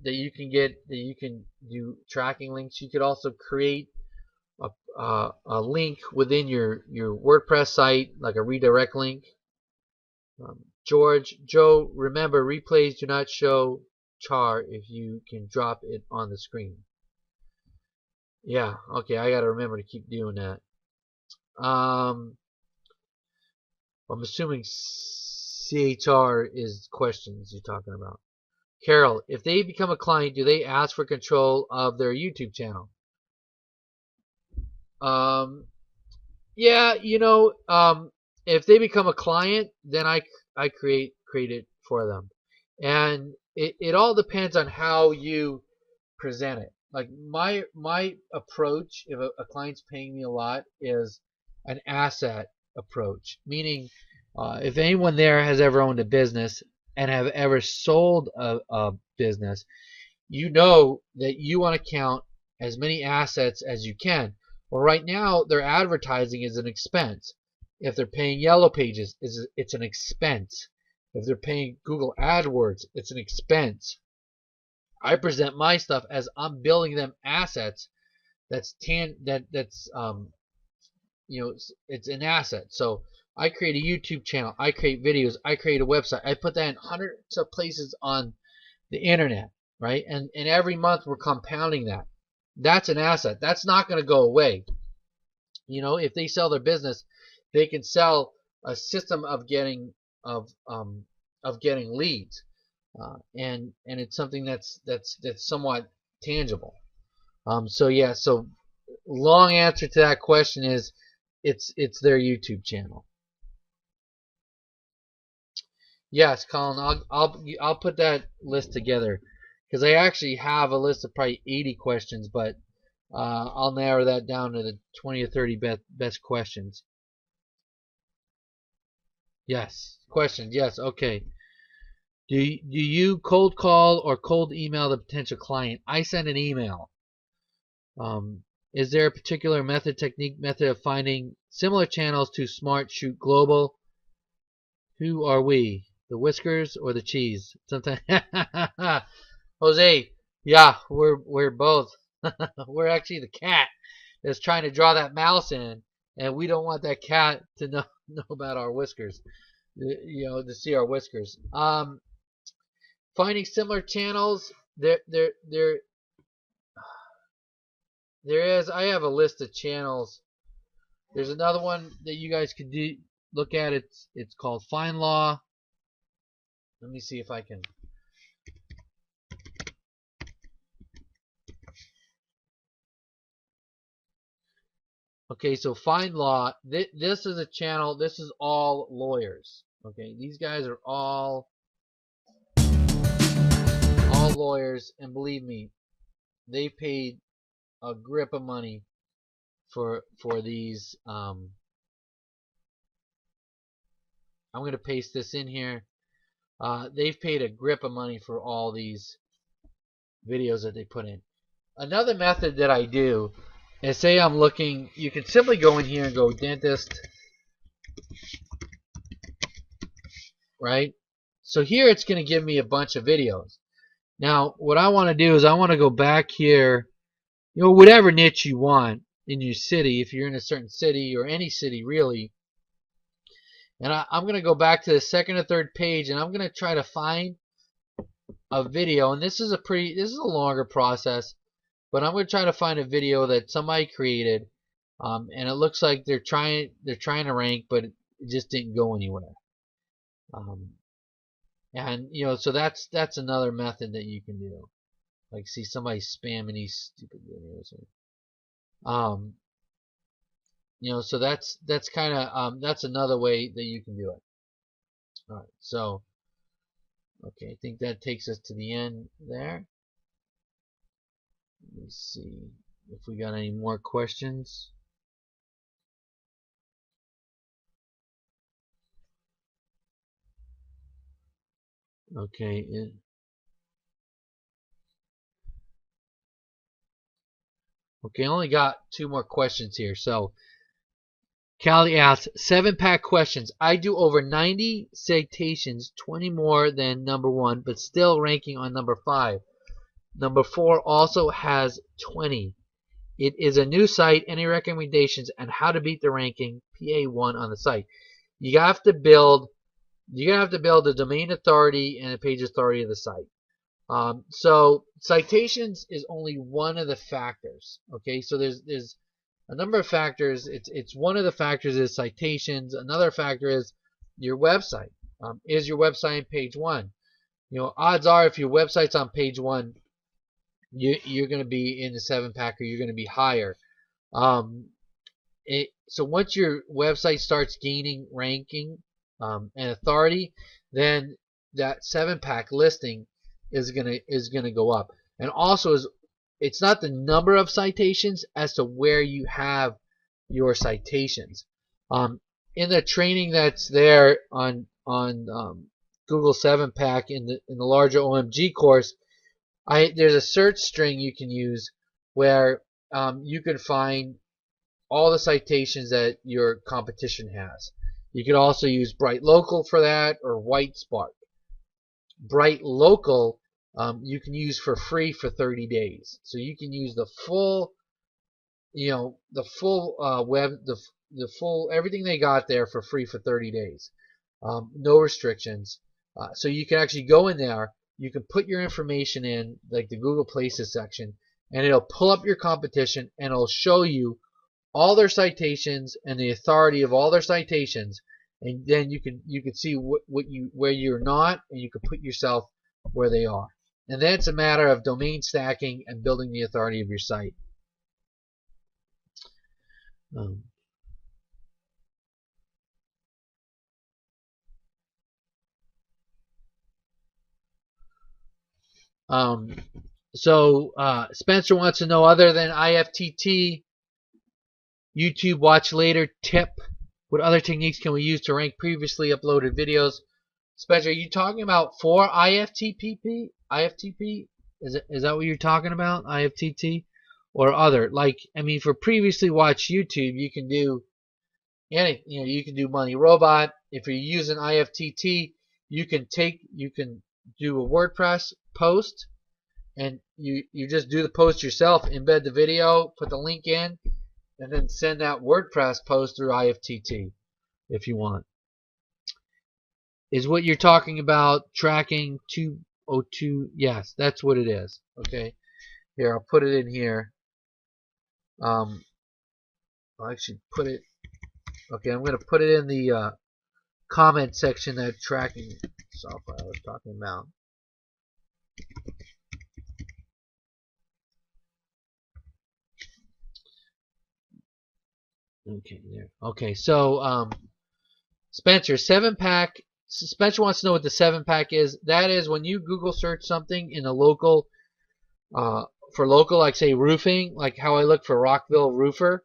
that you can get, that you can do tracking links. You could also create a link within your WordPress site, like a redirect link. Joe, remember, replays do not show char if you can drop it on the screen. Yeah, okay, I gotta remember to keep doing that. I'm assuming CHR is questions you're talking about. Carol, if they become a client, do they ask for control of their YouTube channel? Yeah, you know, if they become a client, then I create it for them. And it all depends on how you present it. Like my approach, if a client's paying me a lot, is an asset approach. Meaning, if anyone there has ever owned a business and have ever sold a business, you know that you want to count as many assets as you can. Well, right now their advertising is an expense. If they're paying Yellow Pages, it's an expense. If they're paying Google AdWords, it's an expense. I present my stuff as I'm building them assets. That's you know, it's an asset. So I create a YouTube channel, I create videos, I create a website, I put that in hundreds of places on the internet, right? And every month we're compounding that. That's an asset. That's not going to go away. You know, if they sell their business, they can sell a system of getting leads, and it's something that's somewhat tangible. So yeah, so long answer to that question is it's their YouTube channel. Yes, Colin, I'll put that list together because I actually have a list of probably 80 questions, but I'll narrow that down to the 20 or 30 best questions. Yes, questions. Yes, okay. Do you cold call or cold email the potential client? I send an email. Is there a particular method of finding similar channels to Smart Shoot Global? Who are we? The whiskers or the cheese? Sometimes Jose, yeah, we're both. We're actually the cat that's trying to draw that mouse in, and we don't want that cat to know about our whiskers. You know, to see our whiskers. Finding similar channels. There is. I have a list of channels. There's another one that you guys could look at. It's called FindLaw. Let me see if I can. Okay, so Find Law. This is a channel. This is all lawyers. Okay, these guys are all lawyers, and believe me, they paid a grip of money for these. I'm going to paste this in here. They've paid a grip of money for all these videos that they put in. Another method that I do is, say I'm looking, you can simply go in here and go dentist, right? So here it's going to give me a bunch of videos. Now what I want to do is I want to go back here, you know, whatever niche you want in your city, if you're in a certain city or any city really, and I'm going to go back to the second or third page, and I'm going to try to find a video, and this is a longer process, but I'm going to try to find a video that somebody created, and it looks like they're trying to rank, but it just didn't go anywhere. And you know, so that's another method that you can do. Like, see somebody spamming these stupid videos. You know, so that's kind of that's another way that you can do it. All right, so okay, I think that takes us to the end there. Let me see if we got any more questions. Okay. Okay, I only got 2 more questions here. So Callie asks, 7-pack questions. I do over 90 citations, 20 more than number 1, but still ranking on number 5. Number 4 also has 20. It is a new site. Any recommendations on how to beat the ranking PA1 on the site? You have to build the domain authority and the page authority of the site. So citations is only one of the factors. Okay, so there's a number of factors. It's one of the factors is citations. Another factor is your website. Is your website on page 1? You know, odds are if your website's on page 1, you're going to be in the 7-pack, or you're going to be higher. So once your website starts gaining ranking and authority, then that 7-pack listing is gonna go up. And also, it's not the number of citations as to where you have your citations. In the training that's there on Google 7-pack in the larger OMG course, there's a search string you can use where you can find all the citations that your competition has. You could also use Bright Local for that, or White Spark. Bright Local you can use for free for 30 days. So you can use the full, you know, the full the full everything they got there for free for 30 days. No restrictions. So you can actually go in there. You can put your information in, like the Google Places section, and it'll pull up your competition, and it'll show you all their citations and the authority of all their citations, and then you can see where you're not, and you can put yourself where they are. And then it's a matter of domain stacking and building the authority of your site. So Spencer wants to know, other than IFTT, YouTube watch later tip, what other techniques can we use to rank previously uploaded videos? Spencer, are you talking about for IFTP? IFTP? Is that what you're talking about? IFTT? Or other? Like, I mean, for previously watched YouTube, you can do any, you know, you can do Money Robot. If you're using IFTT, you can do a WordPress post, and you just do the post yourself, embed the video, put the link in, and then send that WordPress post through IFTT if you want. Is what you're talking about tracking 202? Yes, that's what it is. Okay, here, I'll put it in here. I'll actually put it, okay, I'm going to put it in the comment section, that tracking software I was talking about. Okay, there. Okay, so Spencer, 7-pack. Spencer wants to know what the 7-pack is. That is when you Google search something in a local, for local, like say roofing, like how I look for Rockville roofer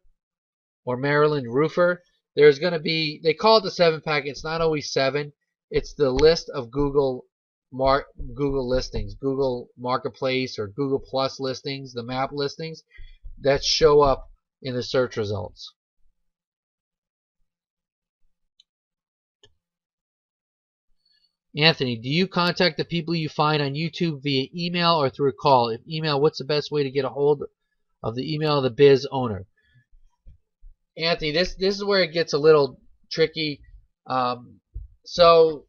or Maryland roofer. There's going to be, they call it the 7-pack. It's not always 7. It's the list of Google listings, Google Marketplace or Google Plus listings, the map listings that show up in the search results. Anthony, do you contact the people you find on YouTube via email or through a call? If email, what's the best way to get a hold of the email of the biz owner? Anthony, this is where it gets a little tricky. So,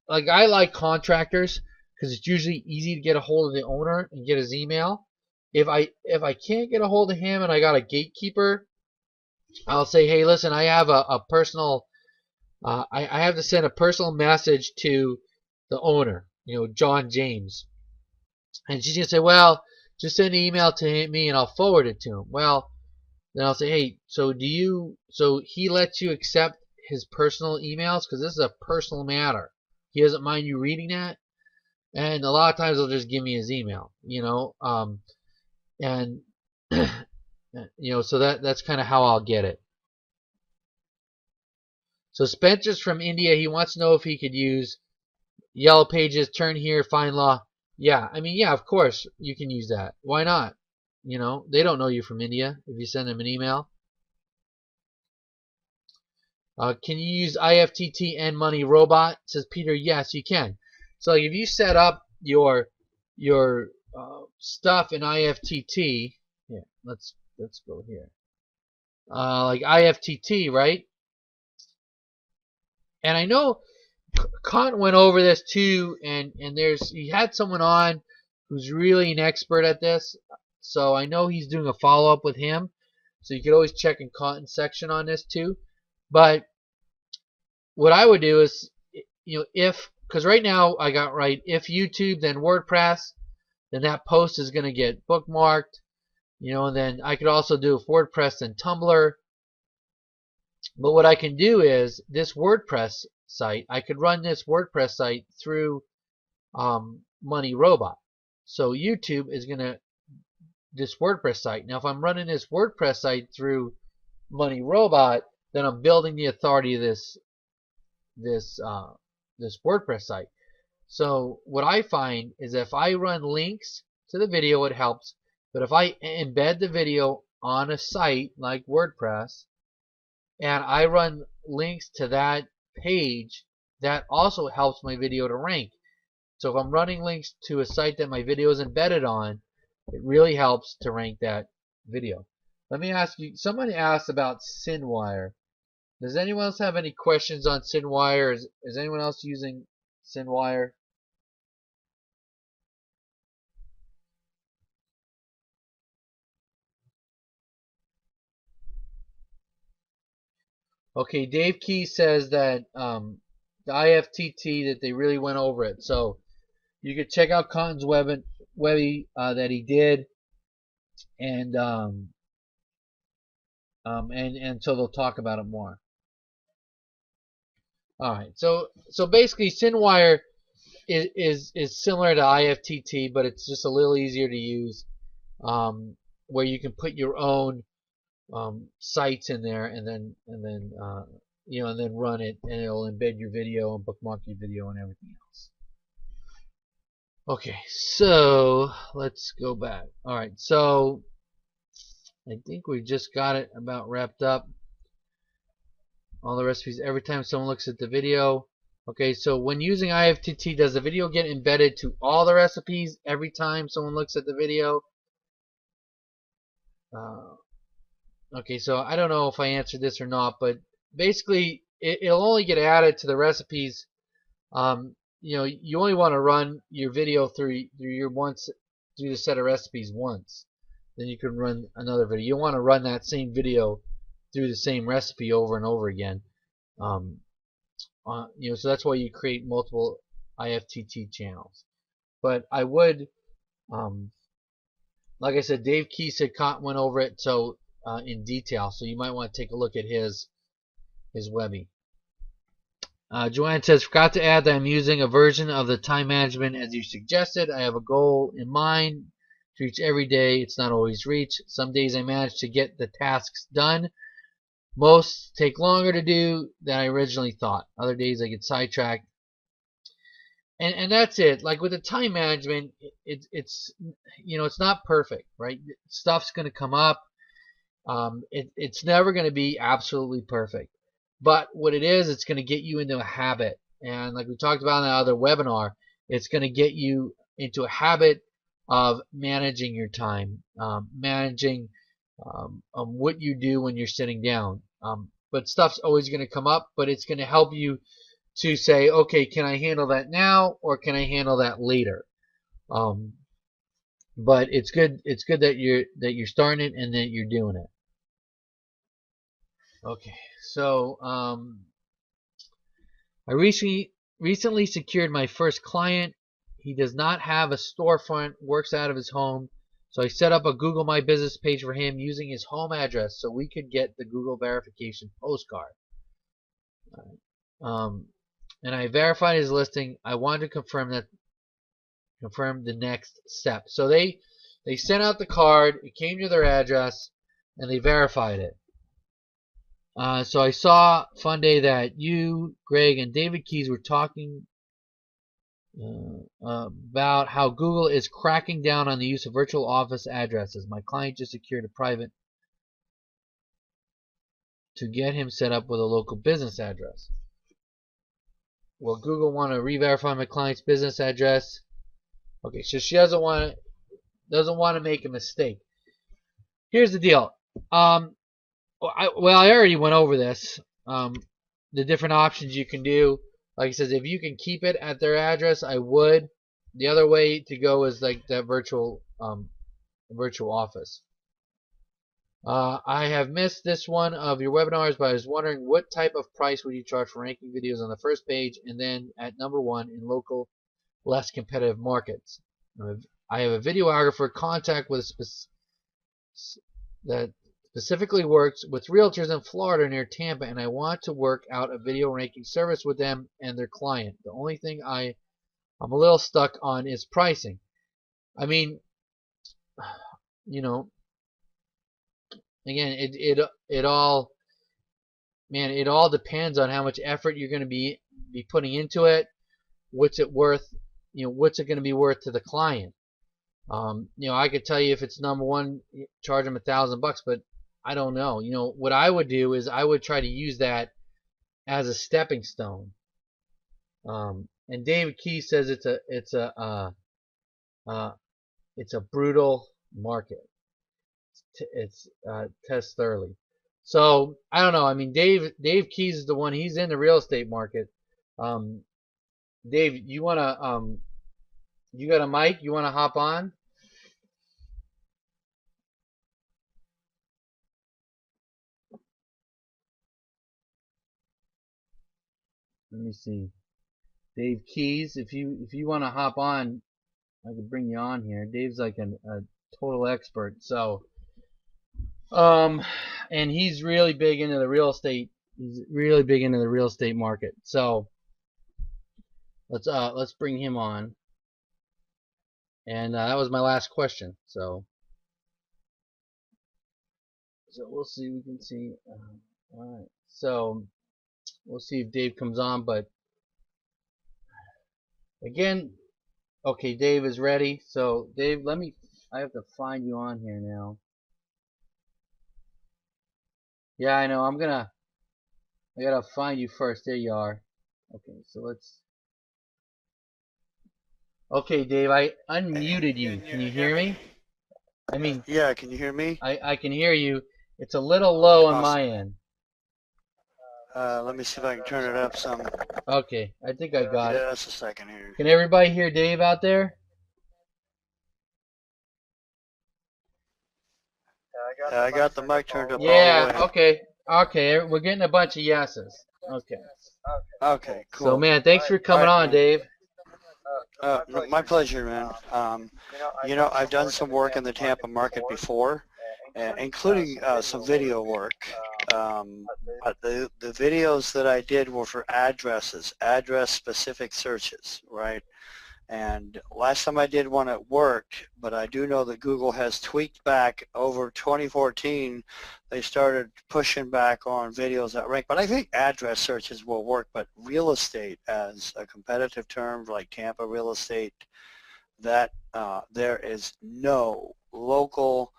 like, I like contractors because it's usually easy to get a hold of the owner and get his email. If I can't get a hold of him and I got a gatekeeper, I'll say, hey, listen, I have a personal, I have to send a personal message to the owner, John James. And she's going to say, well, just send an email to me and I'll forward it to him. Well, then I'll say, hey, so he lets you accept his personal emails? Because this is a personal matter. He doesn't mind you reading that. And a lot of times he'll just give me his email, and, so that's kind of how I'll get it. So Spencer's from India. He wants to know if he could use Yellow Pages, Turn Here, Find Law. Yeah, I mean, yeah, of course you can use that. Why not? They don't know you from India if you send them an email. Can you use IFTT and Money Robot? Says Peter. Yes, you can. So if you set up your stuff in IFTT, yeah, let's go here. Like IFTT, right? And I know Kant went over this too, and he had someone on who's really an expert at this. So I know he's doing a follow-up with him. So you could always check in Cotton's section on this too. But what I would do is, because right now I got if YouTube, then WordPress, then that post is going to get bookmarked. And then I could also do WordPress and Tumblr. But what I can do is this WordPress site, I could run this WordPress site through Money Robot. So YouTube is going to, this WordPress site. Now if I'm running this WordPress site through Money Robot, then I'm building the authority of this WordPress site. So what I find is if I run links to the video, it helps. But if I embed the video on a site like WordPress and I run links to that page, that also helps my video to rank. So if I'm running links to a site that my video is embedded on, it really helps to rank that video. Let me ask you, someone asked about SynWire. Does anyone else have any questions on SynWire? Is anyone else using SynWire? Okay, Dave Key says that the IFTT, that they really went over it. So you could check out Cotton's webby that he did, and so they'll talk about it more. All right, so basically SynWire is similar to IFTT, but it's just a little easier to use, where you can put your own sites in there, and then run it, and it'll embed your video and bookmark your video and everything else. Okay, so let's go back. All right, so I think we just got it about wrapped up. All the recipes every time someone looks at the video. Okay, so when using IFTT, does the video get embedded to all the recipes every time someone looks at the video? Okay, so I don't know if I answered this or not, but basically it'll only get added to the recipes. You only want to run your video through the set of recipes once. Then you can run another video. You want to run that same video through the same recipe over and over again. So that's why you create multiple IFTT channels. But I would, like I said, Dave Key said Cotton went over it. So in detail. So you might want to take a look at his Webby. Joanne says, forgot to add that I'm using a version of the time management as you suggested. I have a goal in mind to reach every day. It's not always reached. Some days I manage to get the tasks done. Most take longer to do than I originally thought. Other days I get sidetracked. And that's it. Like with the time management, it's it's not perfect, right? Stuff's going to come up. It's never going to be absolutely perfect. But what it is, it's going to get you into a habit. And like we talked about in that other webinar, it's going to get you into a habit of managing your time, managing what you do when you're sitting down. But stuff's always going to come up, but it's going to help you to say, okay, can I handle that now or can I handle that later? But it's good that you're starting it and that you're doing it. Okay, so I recently secured my first client. He does not have a storefront, works out of his home. So I set up a Google My Business page for him using his home address so we could get the Google verification postcard. And I verified his listing. I wanted to confirm the next step. So they sent out the card, it came to their address, and they verified it. So I saw Funday that you, Greg, and David Keys were talking about how Google is cracking down on the use of virtual office addresses. My client just secured a private to get him set up with a local business address. Will Google want to re-verify my client's business address? Okay, so she doesn't want to make a mistake. Here's the deal. I already went over this. The different options you can do. Like I said, if you can keep it at their address, I would. The other way to go is like that virtual office. I have missed this one of your webinars, but I was wondering what type of price would you charge for ranking videos on the first page and then at number 1 in local, less competitive markets. I have a videographer contact with that specifically works with realtors in Florida near Tampa, and I want to work out a video ranking service with them and their client. The only thing I'm a little stuck on is pricing. I mean, again, it all depends on how much effort you're going to be putting into it. What's it worth? What's it going to be worth to the client? I could tell you if it's number 1, charge them $1,000, but I don't know. What I would do is I would try to use that as a stepping stone. And David Key says it's a brutal market. It's test thoroughly. So I don't know. I mean, Dave Keys is the one. He's in the real estate market. Dave, you wanna you got a mic? You wanna hop on? Let me see. Dave Keys, if you want to hop on, I could bring you on here. Dave's like a total expert. So, and he's really big into the real estate. He's really big into the real estate market. So, let's bring him on. And that was my last question. So we'll see. We can see. All right. So we'll see if Dave comes on, but again, okay, Dave is ready. So Dave, I have to find you on here now. Yeah, I know. I gotta find you first. There you are. Okay, so let's. Okay, Dave, I unmuted you. Can you hear me? I mean. Yeah, can you hear me? I can hear you. It's a little low on my end. Let me see if I can turn it up some. Okay, I think I got it. Just a second here. Can everybody hear Dave out there? Yeah, I got the mic turned up Yeah, all the way. okay. Okay, we're getting a bunch of yeses. Okay. Okay, cool. So, man, thanks for coming on, Dave. No, my pleasure, man. I've done some work in the Tampa market before, including some video work. But the videos that I did were for addresses, address-specific searches, right? And last time I did one, it worked, but I do know that Google has tweaked back over 2014. They started pushing back on videos that rank, but I think address searches will work, but real estate as a competitive term like Tampa real estate, that there is no local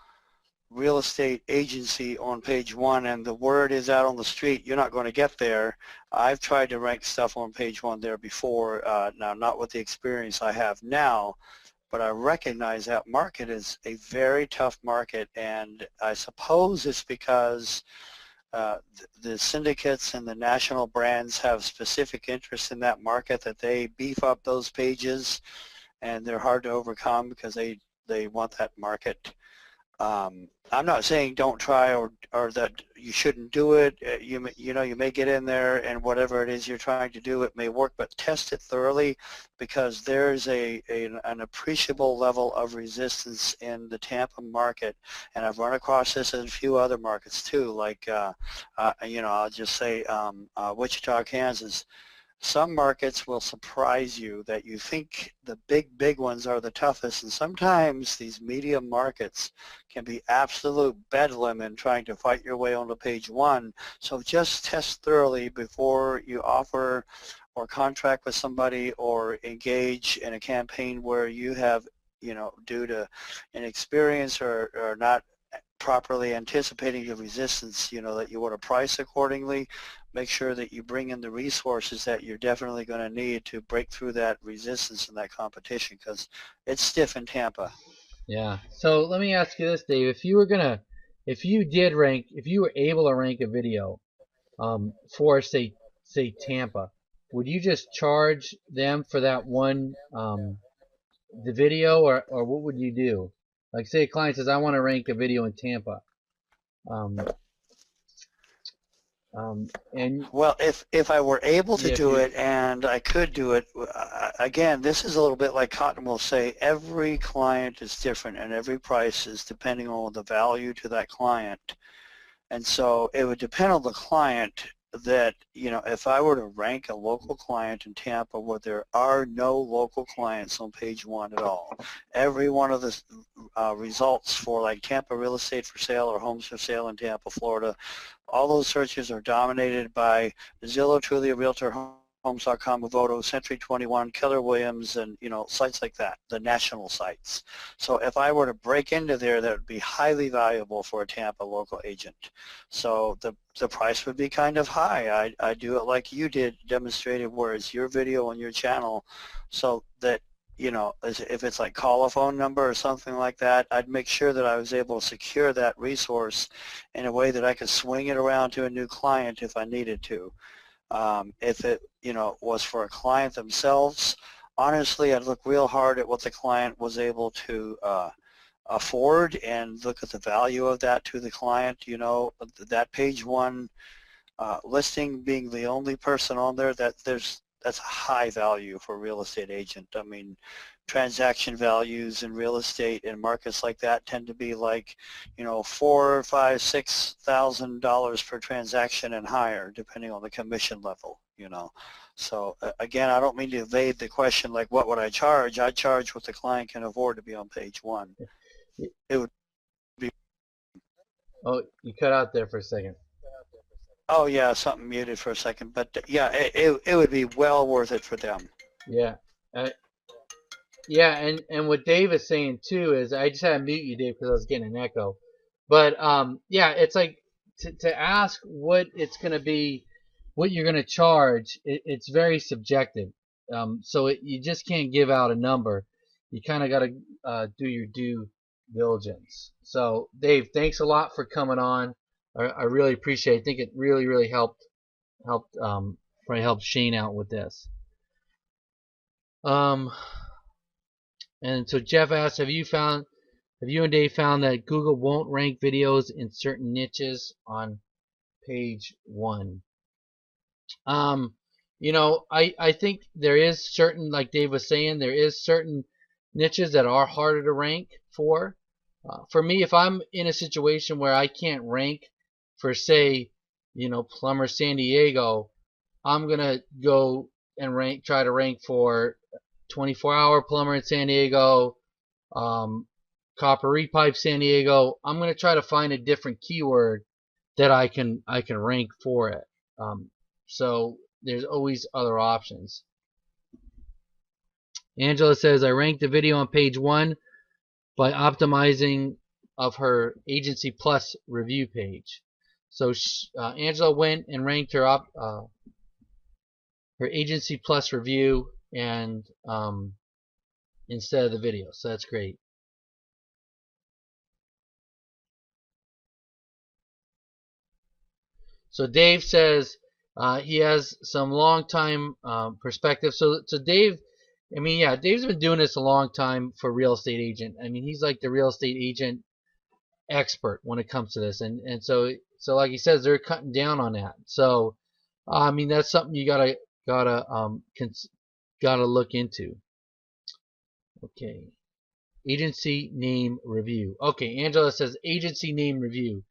real estate agency on page one, and the word is out on the street, you're not going to get there. I've tried to rank stuff on page one there before, now not with the experience I have now, but I recognize that market is a very tough market, and I suppose it's because the syndicates and the national brands have specific interest in that market that they beef up those pages, and they're hard to overcome because they want that market. I'm not saying don't try or that you shouldn't do it. You know, you may get in there and whatever it is you're trying to do, it may work, but test it thoroughly, because there's an appreciable level of resistance in the Tampa market, and I've run across this in a few other markets too, like you know, I'll just say Wichita, Kansas. Some markets will surprise you that you think the big ones are the toughest, and sometimes these medium markets can be absolute bedlam in trying to fight your way onto page one. So just test thoroughly before you offer or contract with somebody or engage in a campaign where you have, you know, due to inexperience or not properly anticipating the resistance, you know, that you want to price accordingly. Make sure that you bring in the resources that you're definitely going to need to break through that resistance and that competition, because it's stiff in Tampa. Yeah. So let me ask you this, Dave. If you were able to rank a video for say Tampa, would you just charge them for that one the video, or what would you do? Like, say a client says, I want to rank a video in Tampa. Um, and Well, if I were able to yeah, if do you it, and I could do it, again, this is a little bit like Cotton will say, every client is different and every price is depending on the value to that client. And so it would depend on the client that, you know, if I were to rank a local client in Tampa where there are no local clients on page one at all, every one of the results for like Tampa real estate for sale or homes for sale in Tampa, Florida, all those searches are dominated by Zillow, Trulia, Realtor, Homes.com, Voto, Century 21, Keller Williams, and, you know, sites like that, the national sites. So if I were to break into there, that would be highly valuable for a Tampa local agent. So the price would be kind of high. I do it like you did, demonstrated where it's your video on your channel, so that, you know, if it's like call a phone number or something like that, I'd make sure that I was able to secure that resource in a way that I could swing it around to a new client if I needed to. If it, you know, was for a client themselves, honestly, I'd look real hard at what the client was able to afford and look at the value of that to the client. You know, that page one listing being the only person on there, that's a high value for a real estate agent. I mean, transaction values in real estate in markets like that tend to be like, you know, $4,000, $5,000, $6,000 per transaction and higher, depending on the commission level, you know. So again, I don't mean to evade the question like what would I charge? I charge what the client can afford to be on page one. It would be. oh, you cut out there for a second. Oh yeah, something muted for a second, but yeah, it would be well worth it for them. Yeah. Yeah, and what Dave is saying too is, I just had to mute you, Dave, because I was getting an echo. But yeah, it's like to ask what it's going to be, what you're going to charge. It's very subjective. So you just can't give out a number. You kind of got to do your due diligence. So Dave, thanks a lot for coming on. I really appreciate it. I think it really helped probably help Shane out with this. And so Jeff asked, have you and Dave found that Google won't rank videos in certain niches on page one? You know, I think there is certain, like Dave was saying, there is certain niches that are harder to rank for. For me, if I'm in a situation where I can't rank for, say, Plumber San Diego, I'm gonna go and try to rank for 24-hour plumber in San Diego, copper repipe San Diego. I'm gonna try to find a different keyword that I can rank for it. So there's always other options. Angela says, I ranked the video on page 1 by optimizing of her Agency Plus review page. So Angela went and ranked her her Agency Plus review and instead of the video. So that's great. So Dave says he has some long time perspective. So Dave, I mean, yeah, Dave's been doing this a long time for real estate agent. I mean, he's like the real estate agent expert when it comes to this, and so like he says, they're cutting down on that. So I mean, that's something you gotta look into. Okay, agency name review. Okay, Angela says agency name review,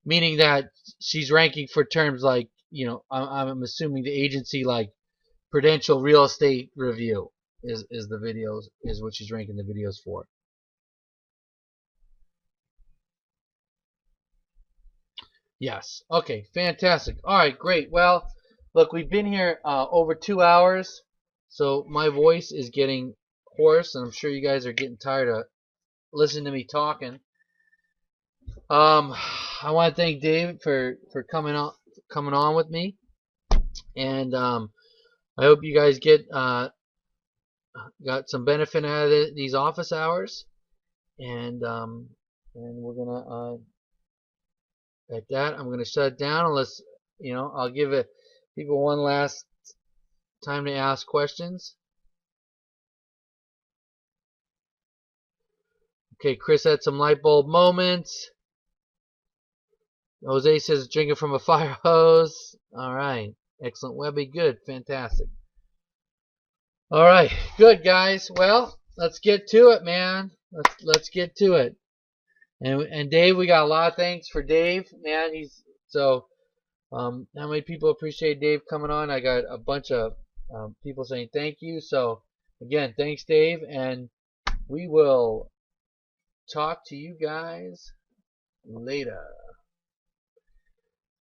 meaning that she's ranking for terms like, I'm assuming the agency like Prudential Real Estate Review is the videos, is what she's ranking the videos for. Yes. Okay. Fantastic. All right. Great. Well, look, we've been here over 2 hours, so my voice is getting hoarse, and I'm sure you guys are getting tired of listening to me talking. I want to thank Dave for coming on with me, and I hope you guys got some benefit out of these office hours, and we're gonna. At that, I'm going to shut it down unless, I'll give people one last time to ask questions. Okay, Chris had some light bulb moments. Jose says drinking from a fire hose. All right. Excellent, Webby. Good. Fantastic. All right. Good, guys. Well, let's get to it, man. Let's get to it. And Dave, we got a lot of thanks for Dave, man. How many people appreciate Dave coming on? I got a bunch of people saying thank you. So again, thanks, Dave, and we will talk to you guys later.